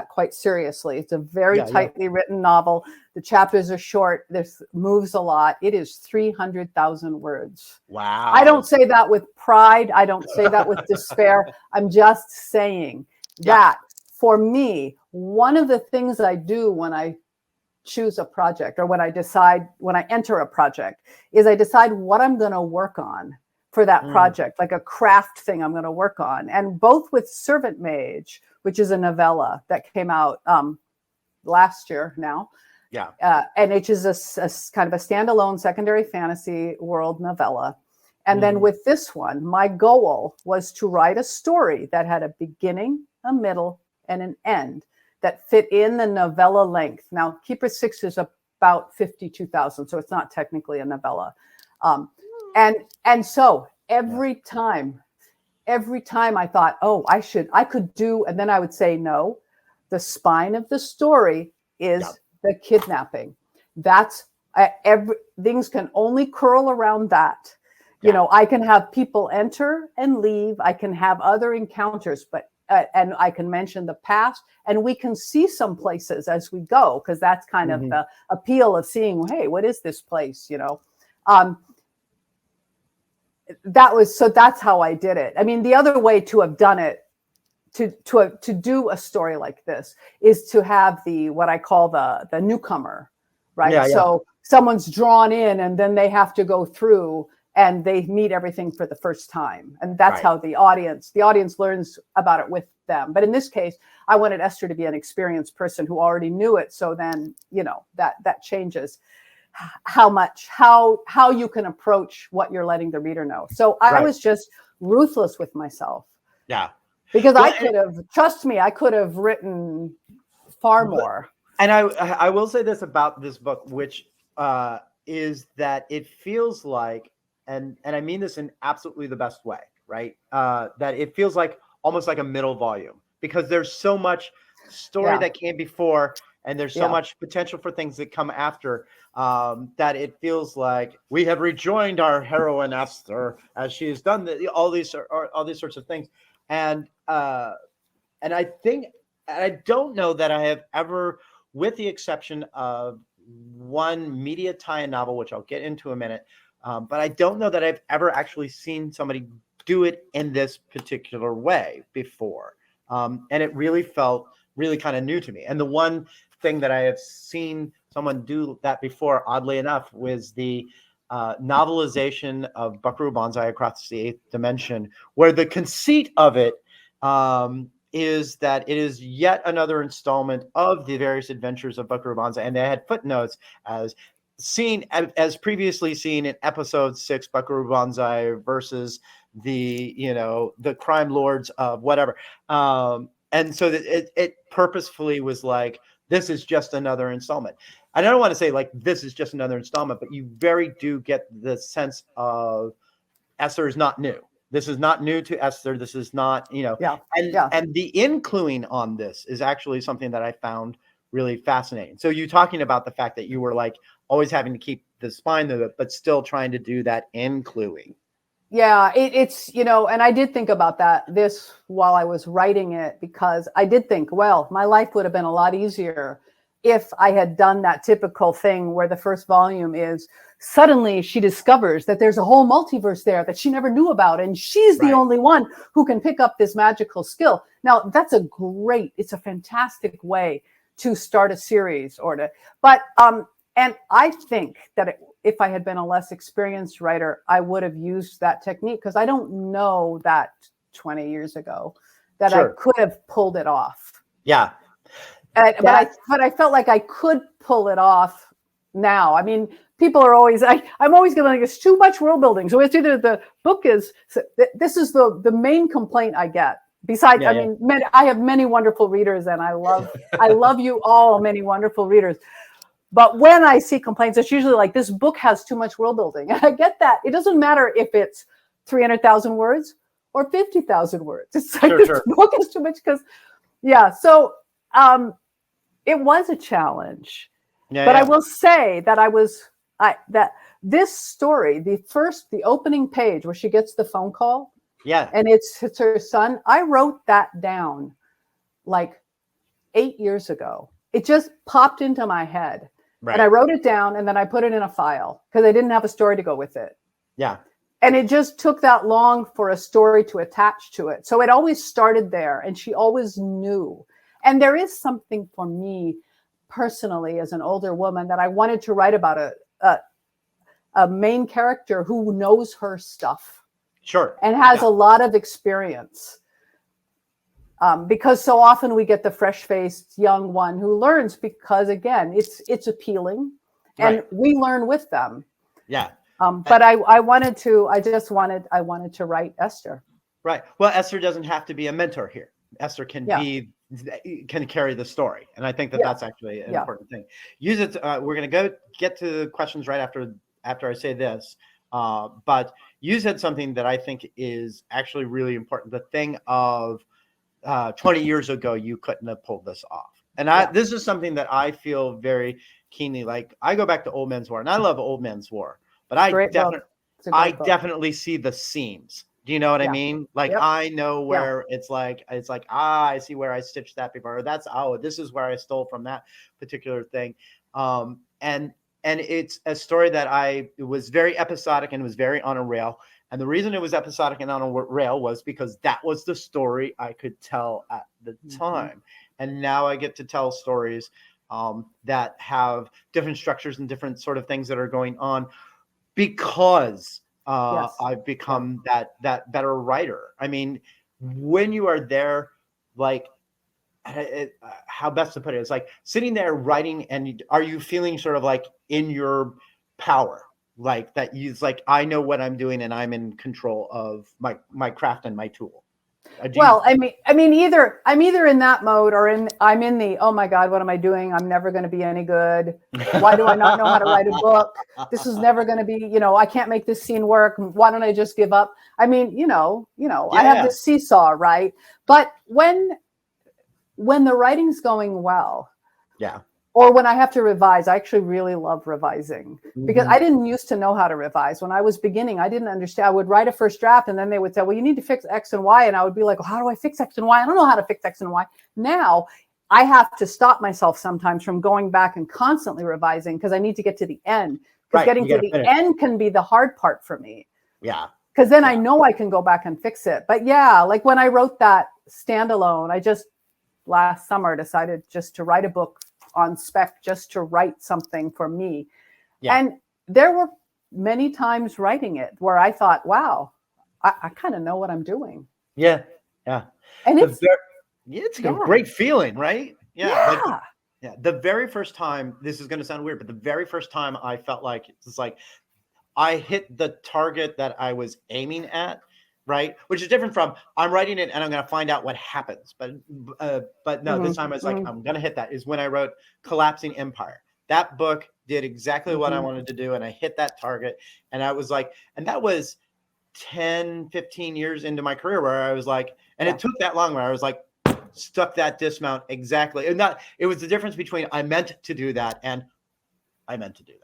quite seriously. It's a very tightly written novel. The chapters are short. This moves a lot. It is 300,000 words. Wow. I don't say that with pride. I don't say that with despair. I'm just saying that for me, one of the things I do when I choose a project, or when I enter a project, is I decide what I'm going to work on for that project, like a craft thing I'm going to work on. And both with Servant Mage, which is a novella that came out last year now. Yeah. And it is a kind of a standalone secondary fantasy world novella. And then with this one, my goal was to write a story that had a beginning, a middle, and an end that fit in the novella length. Now, Keeper 6 is about 52,000, so it's not technically a novella. And so every time I thought, I could do, and then I would say, no, the spine of the story is the kidnapping. That's things can only curl around that. I can have people enter and leave. I can have other encounters, but and I can mention the past, and we can see some places as we go, because that's kind of the appeal of seeing, hey, what is this place? That's how I did it. I mean, the other way to have done it, to do a story like this, is to have what I call the newcomer, right? Yeah, yeah. So someone's drawn in and then they have to go through and they meet everything for the first time. And that's Right. how the audience learns about it with them. But in this case, I wanted Esther to be an experienced person who already knew it. So then, you know, that changes how you can approach what you're letting the reader know. So I was just ruthless with myself. Yeah. Because I could have, trust me, I could have written far more. And I will say this about this book, which is that it feels like, and I mean this in absolutely the best way, right? That it feels like almost like a middle volume, because there's so much story that came before, and there's so much potential for things that come after, that it feels like we have rejoined our heroine Esther as she has done all these sorts of things. And I think, I don't know that I have ever, with the exception of one media tie-in novel, which I'll get into in a minute, but I don't know that I've ever actually seen somebody do it in this particular way before. And it really felt really kind of new to me. And the one thing that I have seen someone do that before, oddly enough, was the novelization of Buckaroo Banzai Across the Eighth Dimension, where the conceit of it is that it is yet another installment of the various adventures of Buckaroo Banzai, and they had footnotes as previously seen in episode 6, Buckaroo Banzai versus the crime lords of whatever, and so that it purposefully was like, this is just another installment. I don't want to say like this is just another installment, but you very do get the sense of Esther is not new. This is not new to Esther. This is not, and the including on this is actually something that I found really fascinating. So you talking about the fact that you were like always having to keep the spine of it, but still trying to do that including. Yeah, it's, and I did think about this while I was writing it, because I did think, well, my life would have been a lot easier if I had done that typical thing where the first volume is suddenly she discovers that there's a whole multiverse there that she never knew about, and she's the only one who can pick up this magical skill. Now, it's a fantastic way to start a series and I think that if I had been a less experienced writer, I would have used that technique, because I don't know that 20 years ago that I could have pulled it off. Yeah. But I felt like I could pull it off now. I mean, people are always, I'm always going like, it's too much world building. So it's either the book is, this is the main complaint I get. Besides, I have many wonderful readers, and I love you all, many wonderful readers. But when I see complaints, it's usually like, this book has too much world building. And I get that. It doesn't matter if it's 300,000 words or 50,000 words. It's like, this book is too much, so it was a challenge. I will say that that this story, the opening page where she gets the phone call, and it's her son, I wrote that down like 8 years ago. It just popped into my head. And I wrote it down, and then I put it in a file because I didn't have a story to go with it. Yeah. And it just took that long for a story to attach to it. So it always started there, and she always knew. And there is something for me personally as an older woman that I wanted to write about a main character who knows her stuff. Sure. And has a lot of experience. Because so often we get the fresh-faced young one who learns because, again, it's appealing, and we learn with them. Yeah. But I wanted to write Esther. Right. Well, Esther doesn't have to be a mentor here. Esther can carry the story, and I think that's actually an important thing. Use it. We're going to get to the questions right after I say this. But you said something that I think is actually really important. The thing of 20 years ago, you couldn't have pulled this off. And this is something that I feel very keenly. Like, I go back to Old Men's War, and I love Old Men's War, but I definitely see the seams. Do you know what I mean? Like, I know where it's like, I see where I stitched that before. Or this is where I stole from that particular thing. And it's a story that it was very episodic and was very on a rail. And the reason it was episodic and on a rail was because that was the story I could tell at the time. And now I get to tell stories that have different structures and different sort of things that are going on, because Yes. I've become that better writer. I mean, when you are there, like, how best to put it? It's like sitting there writing, and are you feeling sort of like in your power, like that? It's like, I know what I'm doing, and I'm in control of my craft and my tool. Well, I mean, either I'm either in that mode, or I'm in the, oh my God, what am I doing? I'm never going to be any good. Why do I not know how to write a book? This is never going to be, I can't make this scene work. Why don't I just give up? I mean, I have this seesaw, right? But when the writing's going well, yeah, or when I have to revise, I actually really love revising, because I didn't used to know how to revise. When I was beginning, I didn't understand. I would write a first draft, and then they would say, well, you need to fix X and Y. And I would be like, well, how do I fix X and Y? I don't know how to fix X and Y. Now I have to stop myself sometimes from going back and constantly revising, because I need to get to the end. Because getting to the end can be the hard part for me. Yeah. Because then I know I can go back and fix it. But yeah, like when I wrote that standalone, I just last summer decided just to write a book on spec, just to write something for me. Yeah. And there were many times writing it where I thought, wow, I kind of know what I'm doing. Yeah. Yeah. And it's a great feeling, right? Yeah. The very first time, this is going to sound weird, but the very first time I felt like it's like I hit the target that I was aiming at, right? Which is different from I'm writing it and I'm going to find out what happens. But no, this time I was like, I'm going to hit that, is when I wrote Collapsing Empire. That book did exactly what I wanted to do. And I hit that target. And I was like, and that was 10, 15 years into my career where I was like, and it took that long where I was like, stuck that dismount exactly. And it was the difference between I meant to do that and I meant to do that.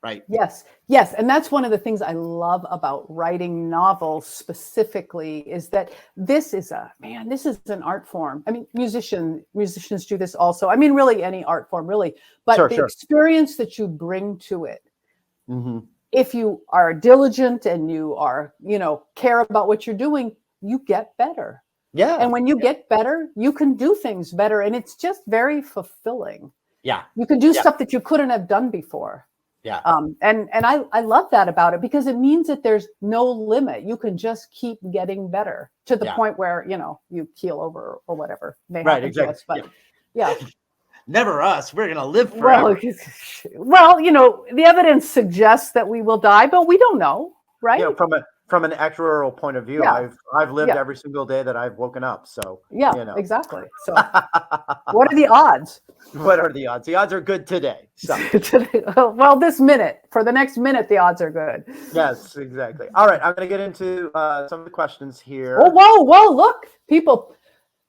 Right. Yes. And that's one of the things I love about writing novels specifically, is that this is an art form. I mean, musicians do this also. I mean, really any art form, really. But the experience that you bring to it, if you are diligent and you are, care about what you're doing, you get better. Yeah. And when you get better, you can do things better. And it's just very fulfilling. Yeah. You can do stuff that you couldn't have done before. Yeah. And I love that about it, because it means that there's no limit. You can just keep getting better to the point where, you keel over or whatever may happen to us. But never us. We're going to live forever. Well, the evidence suggests that we will die, but we don't know, right? From an actuarial point of view, I've lived every single day that I've woken up. So exactly. So what are the odds? What are the odds? The odds are good today. So. Well, this minute, for the next minute, the odds are good. Yes, exactly. All right, I'm going to get into some of the questions here. Oh, whoa! Look, people!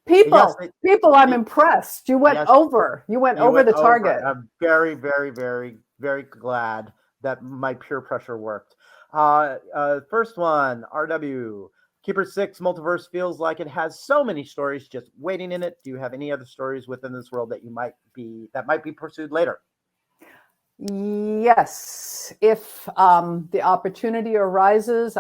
I'm impressed. You went over. You went over the target. I'm very, very, very, very glad that my peer pressure worked. First one, RW. Keeper 6 Multiverse feels like it has so many stories just waiting in it. Do you have any other stories within this world that might be pursued later? Yes. If the opportunity arises,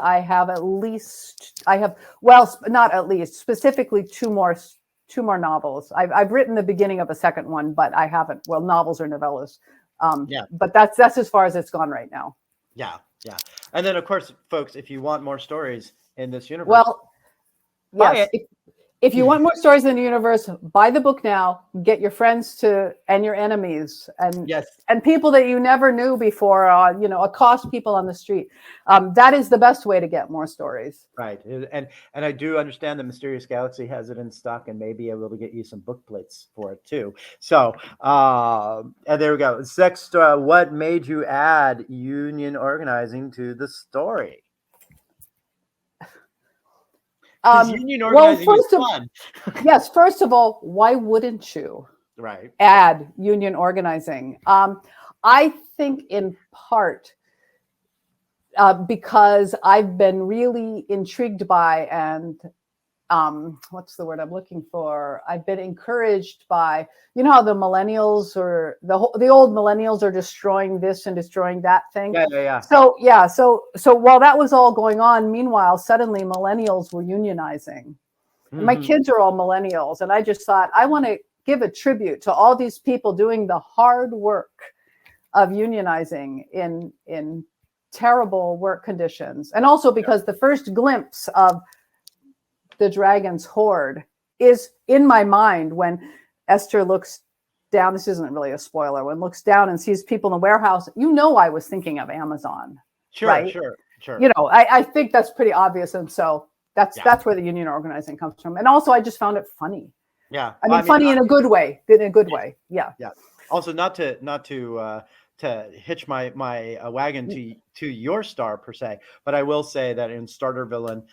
specifically two more novels. I've written the beginning of a second one, but I haven't. Well, novels or novellas. But that's as far as it's gone right now. Yeah. And then, of course, folks, if you want more stories in this universe, well, yes. If you want more stories in the universe, buy the book now. Get your friends and your enemies and people that you never knew before. Accost people on the street. That is the best way to get more stories. Right, and I do understand that Mysterious Galaxy has it in stock and may be able to get you some book plates for it too. So, and there we go. Next, what made you add union organizing to the story? Union organizing is fun. Yes, first of all, why wouldn't you add union organizing? I think in part because I've been really intrigued by and what's the word I'm looking for? I've been encouraged by, how the millennials or the old millennials are destroying this and destroying that thing. Yeah. So while that was all going on, meanwhile, suddenly millennials were unionizing. My kids are all millennials, and I just thought I want to give a tribute to all these people doing the hard work of unionizing in terrible work conditions. And also because the first glimpse of the dragon's hoard is in my mind when Esther looks down. This isn't really a spoiler. When looks down and sees people in the warehouse, I was thinking of Amazon. Sure, right? Sure. I think that's pretty obvious. And so that's where the union organizing comes from. And also I just found it funny. Yeah. I mean, funny in a good way. In a good way. Yeah. Yeah. Also, not to hitch my wagon to your star per se, but I will say that in Starter Villain,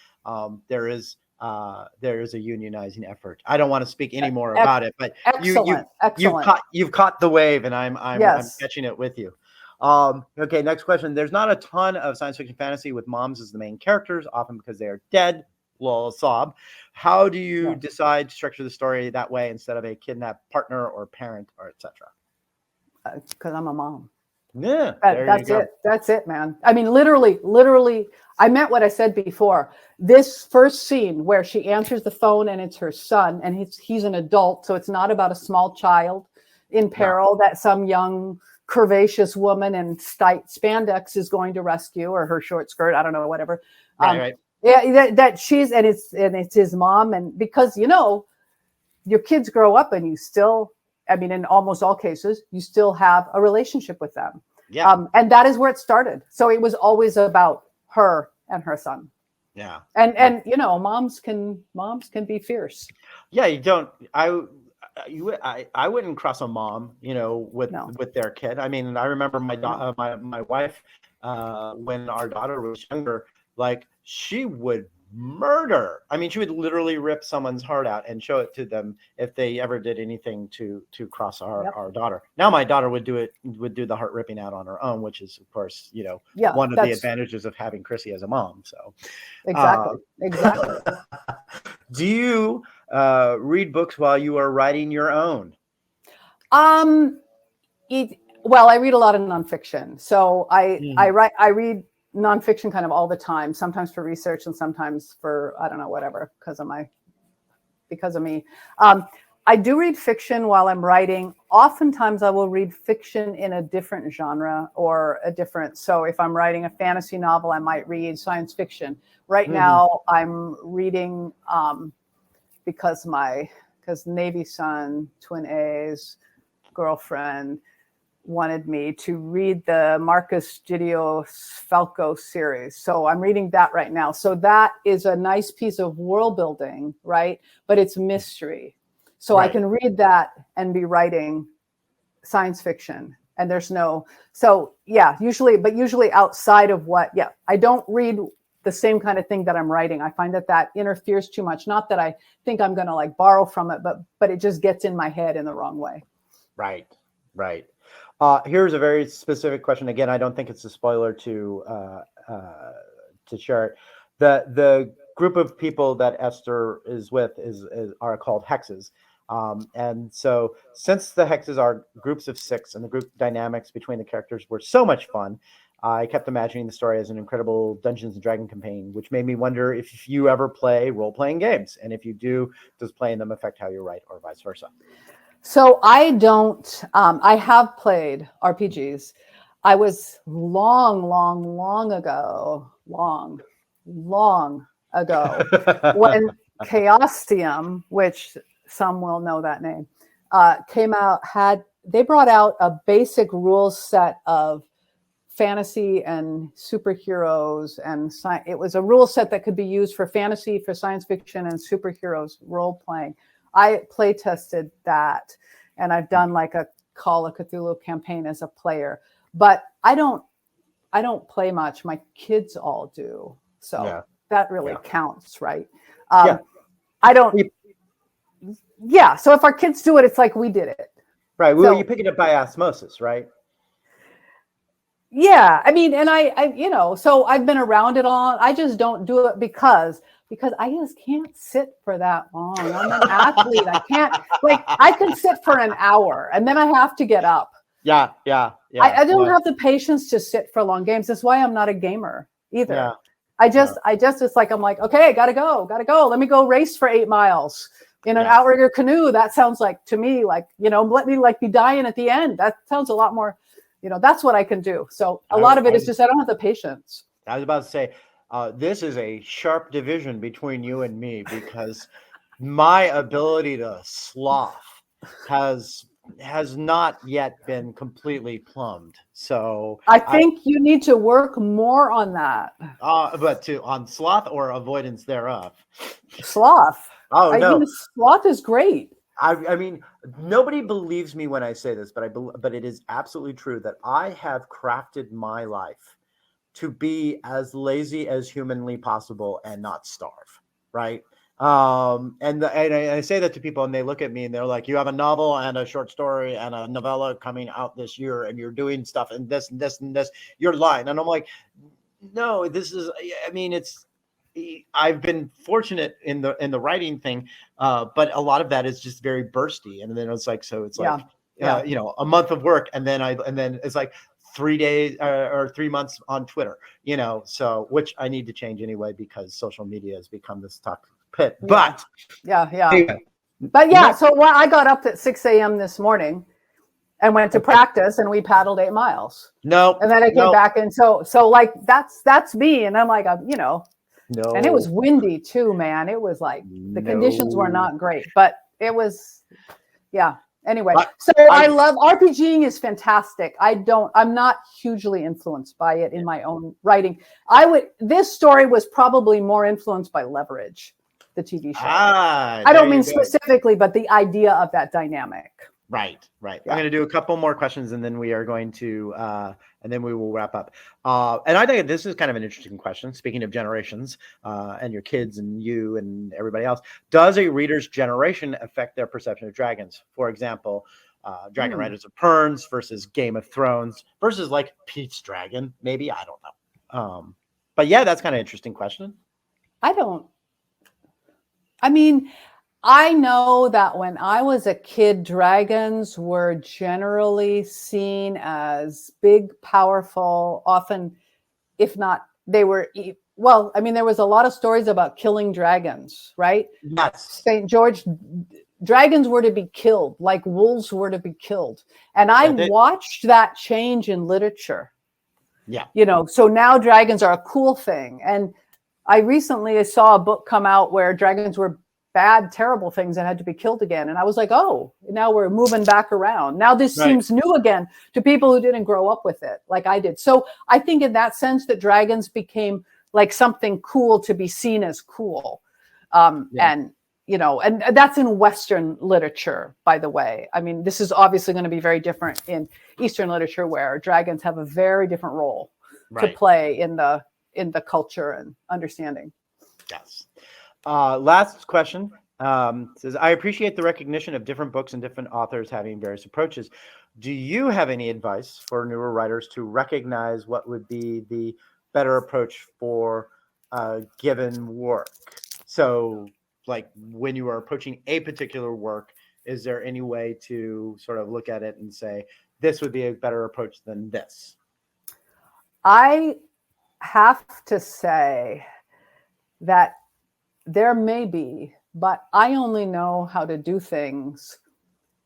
there is a unionizing effort. I don't want to speak any more about it, but excellent. you've caught the wave, and I'm catching it with you. Okay, next question. There's not a ton of science fiction fantasy with moms as the main characters, often because they are dead. Lol, sob. How do you decide to structure the story that way instead of a kidnapped partner or parent or etc.? Because I'm a mom. Yeah, that's it. That's it, man. I mean, literally, I meant what I said before. This first scene where she answers the phone and it's her son, and he's an adult, so it's not about a small child in peril that some young curvaceous woman in spandex is going to rescue, or her short skirt, I don't know, whatever. Right. Yeah, that she's and it's his mom, and because your kids grow up and you still, I mean, in almost all cases, you still have a relationship with them. Yeah. And that is where it started. So it was always about her and her son. Yeah. And moms can be fierce. Yeah, you don't. I wouldn't cross a mom, with their kid. I mean, I remember my wife, when our daughter was younger, like she would murder. I mean, she would literally rip someone's heart out and show it to them if they ever did anything to cross our daughter. Now my daughter would do the heart ripping out on her own, which is of course, one of the advantages of having Chrissy as a mom. So exactly. Do you read books while you are writing your own? Well, I read a lot of nonfiction. So I read nonfiction kind of all the time, sometimes for research and sometimes for, I don't know, whatever, because of me. I do read fiction while I'm writing. Oftentimes I will read fiction in a different genre so if I'm writing a fantasy novel, I might read science fiction. Right now I'm reading, because Navy son, twin A's, girlfriend wanted me to read the Marcus Gideos Falco series. So I'm reading that right now. So that is a nice piece of world building, right? But it's mystery. So I can read that and be writing science fiction. And usually outside of I don't read the same kind of thing that I'm writing. I find that interferes too much. Not that I think I'm going to like borrow from it, but it just gets in my head in the wrong way. Right. Here's a very specific question. Again, I don't think it's a spoiler to share it. The group of people that Esther is with are called hexes. And so since the hexes are groups of 6 and the group dynamics between the characters were so much fun, I kept imagining the story as an incredible Dungeons and Dragons campaign, which made me wonder if you ever play role-playing games. And if you do, does playing them affect how you write or vice versa? So I don't, I have played RPGs. I was long ago, when Chaosium, which some will know that name, came out, they brought out a basic rules set of fantasy and superheroes, and it was a rule set that could be used for fantasy, for science fiction, and superheroes role playing. I play tested that, and I've done like a Call of Cthulhu campaign as a player, but I don't play much. My kids all do, so that really counts, right? I don't. Yeah, so if our kids do it, it's like we did it, right? Well, you pick it up by osmosis, right? Yeah, I mean, and I so I've been around it all. I just don't do it because I just can't sit for that long. I'm an athlete. I can't, I can sit for an hour and then I have to get up. Yeah. I don't have the patience to sit for long games. That's why I'm not a gamer either. it's like, I'm like, okay, gotta go. Let me go race for 8 miles in an outrigger canoe. That sounds like, to me, like, let me like be dying at the end. That sounds a lot more, that's what I can do. So a lot of it is just, I don't have the patience. I was about to say, this is a sharp division between you and me, because my ability to sloth has not yet been completely plumbed. So I think you need to work more on that. But on sloth or avoidance thereof? Sloth. Oh, no. Mean, sloth is great. I mean, nobody believes me when I say this, but it is absolutely true that I have crafted my life to be as lazy as humanly possible and not starve, right? And I say that to people, and they look at me and they're like, you have a novel and a short story and a novella coming out this year, and you're doing stuff and this and this and this, you're lying. And I'm like, no, this is, I mean, I've been fortunate in the writing thing, but a lot of that is just very bursty. And then it's like, so it's like, a month of work, and then it's like 3 days or 3 months on Twitter, so, which I need to change anyway, because social media has become this toxic pit. But anyway, so I got up at 6 a.m. this morning and went to practice, and we paddled 8 miles. And then I came back, and so like that's me. And I'm like, no. And it was windy too, man. It was like the conditions were not great, but it was, anyway. So I love RPGing is fantastic. I'm not hugely influenced by it in my own writing. This story was probably more influenced by Leverage, the TV show. I don't mean specifically, but the idea of that dynamic. Right. I'm going to do a couple more questions, and then we are going to, and then we will wrap up. And I think this is kind of an interesting question. Speaking of generations, and your kids and you and everybody else, does a reader's generation affect their perception of dragons? For example, Dragon Riders of Perns versus Game of Thrones versus like Pete's Dragon, maybe, I don't know. But yeah, that's kind of an interesting question. I know that when I was a kid, dragons were generally seen as big, powerful, often, if not, they were, there was a lot of stories about killing dragons, right? Yes. St. George, dragons were to be killed, like wolves were to be killed. And I watched that change in literature. Yeah. So now dragons are a cool thing. And I recently saw a book come out where dragons were bad, terrible things and had to be killed again. And I was like, oh, now we're moving back around. Now this seems new again to people who didn't grow up with it like I did. So I think in that sense that dragons became like something cool to be seen as cool. And that's in Western literature, by the way. I mean, this is obviously going to be very different in Eastern literature, where dragons have a very different role to play in the culture and understanding. Yes. Last question says, I appreciate the recognition of different books and different authors having various approaches. Do you have any advice for newer writers to recognize what would be the better approach for a given work? So, like, when you are approaching a particular work, is there any way to sort of look at it and say, this would be a better approach than this? I have to say that there may be, but I only know how to do things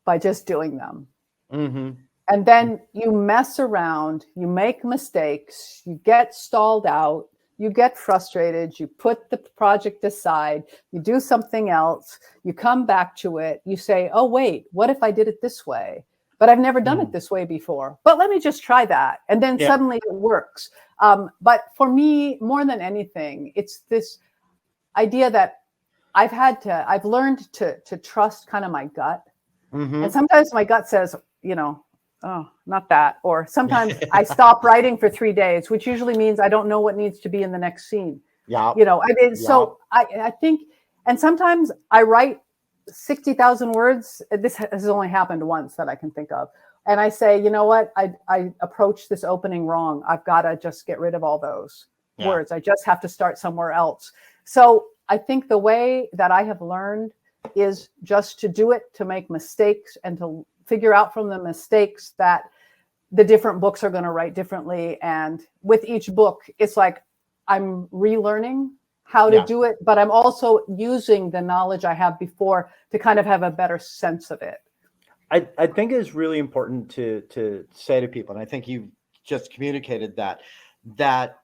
by just doing them. Mm-hmm. And then you mess around, you make mistakes, you get stalled out, you get frustrated, you put the project aside, you do something else, you come back to it, you say, oh, wait, what if I did it this way? But I've never done it this way before. But let me just try that. And then suddenly it works. But for me, more than anything, it's this idea that I've learned to trust kind of my gut. Mm-hmm. And sometimes my gut says, oh, not that. Or sometimes I stop writing for 3 days, which usually means I don't know what needs to be in the next scene. Yeah. So I think, and sometimes I write 60,000 words. This has only happened once that I can think of. And I say, you know what? I approached this opening wrong. I've got to just get rid of all those words. I just have to start somewhere else. So I think the way that I have learned is just to do it, to make mistakes, and to figure out from the mistakes that the different books are going to write differently. And with each book, it's like I'm relearning how to do it, but I'm also using the knowledge I have before to kind of have a better sense of it. I think it's really important to say to people, and I think you just communicated that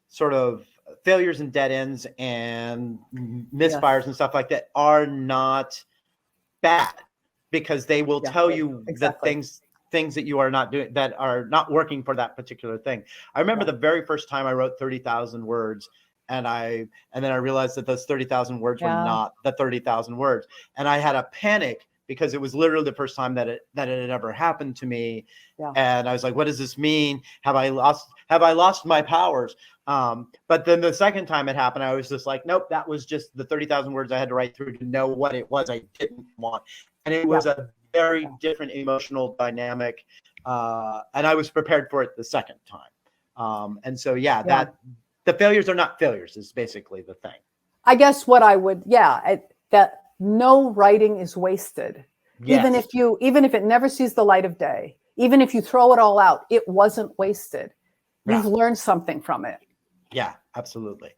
sort of failures and dead ends and misfires and stuff like that are not bad, because they will tell you the things that you are not doing, that are not working for that particular thing. I remember the very first time I wrote 30,000 words, and then I realized that those 30,000 words were not the 30,000 words, and I had a panic, because it was literally the first time that it had ever happened to me. And I was like, what does this mean? Have I lost my powers? But then the second time it happened, I was just like, nope, that was just the 30,000 words I had to write through to know what it was I didn't want. And it was a very different emotional dynamic. And I was prepared for it the second time. And so, that the failures are not failures is basically the thing. I guess what I would, that no writing is wasted. Even if it never sees the light of day, even if you throw it all out, it wasn't wasted. You've learned something from it. Yeah, absolutely.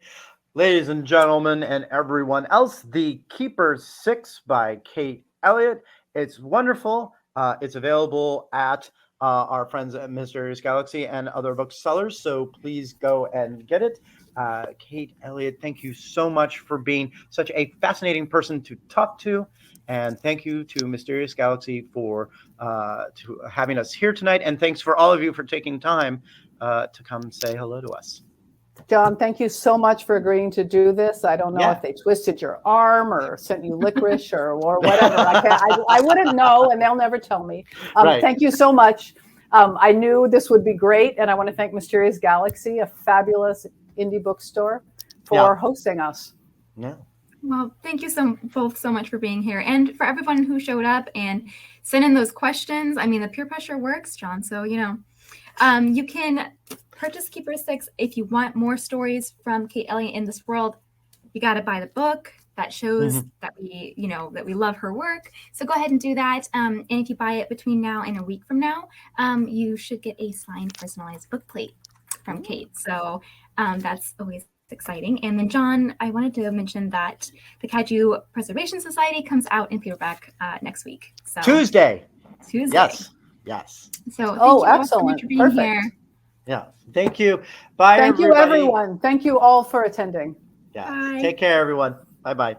Ladies and gentlemen, and everyone else, The Keeper's 6 by Kate Elliott. It's wonderful. It's available at our friends at Mysterious Galaxy and other booksellers, so please go and get it. Kate Elliott, thank you so much for being such a fascinating person to talk to, and thank you to Mysterious Galaxy for to having us here tonight, and thanks for all of you for taking time to come say hello to us. John, thank you so much for agreeing to do this. I don't know if they twisted your arm or sent you licorice or whatever. I wouldn't know, and they'll never tell me. Thank you so much. I knew this would be great, and I want to thank Mysterious Galaxy, a fabulous indie bookstore, for hosting us. Well, thank you both so much for being here, and for everyone who showed up and sent in those questions. I mean, the peer pressure works, John. So you can purchase Keeper's 6 if you want more stories from Kate Elliott in this world. You got to buy the book. That shows that we love her work. So go ahead and do that. And if you buy it between now and a week from now, you should get a signed, personalized book plate from Kate. So that's always exciting. And then, John, I wanted to mention that the Kaiju Preservation Society comes out in paperback next week. So Tuesday. Yes. So thank you excellent. So much for being here. Yeah. Thank you. Bye. Thank you, everyone. Thank you all for attending. Yeah. Bye. Take care, everyone. Bye-bye.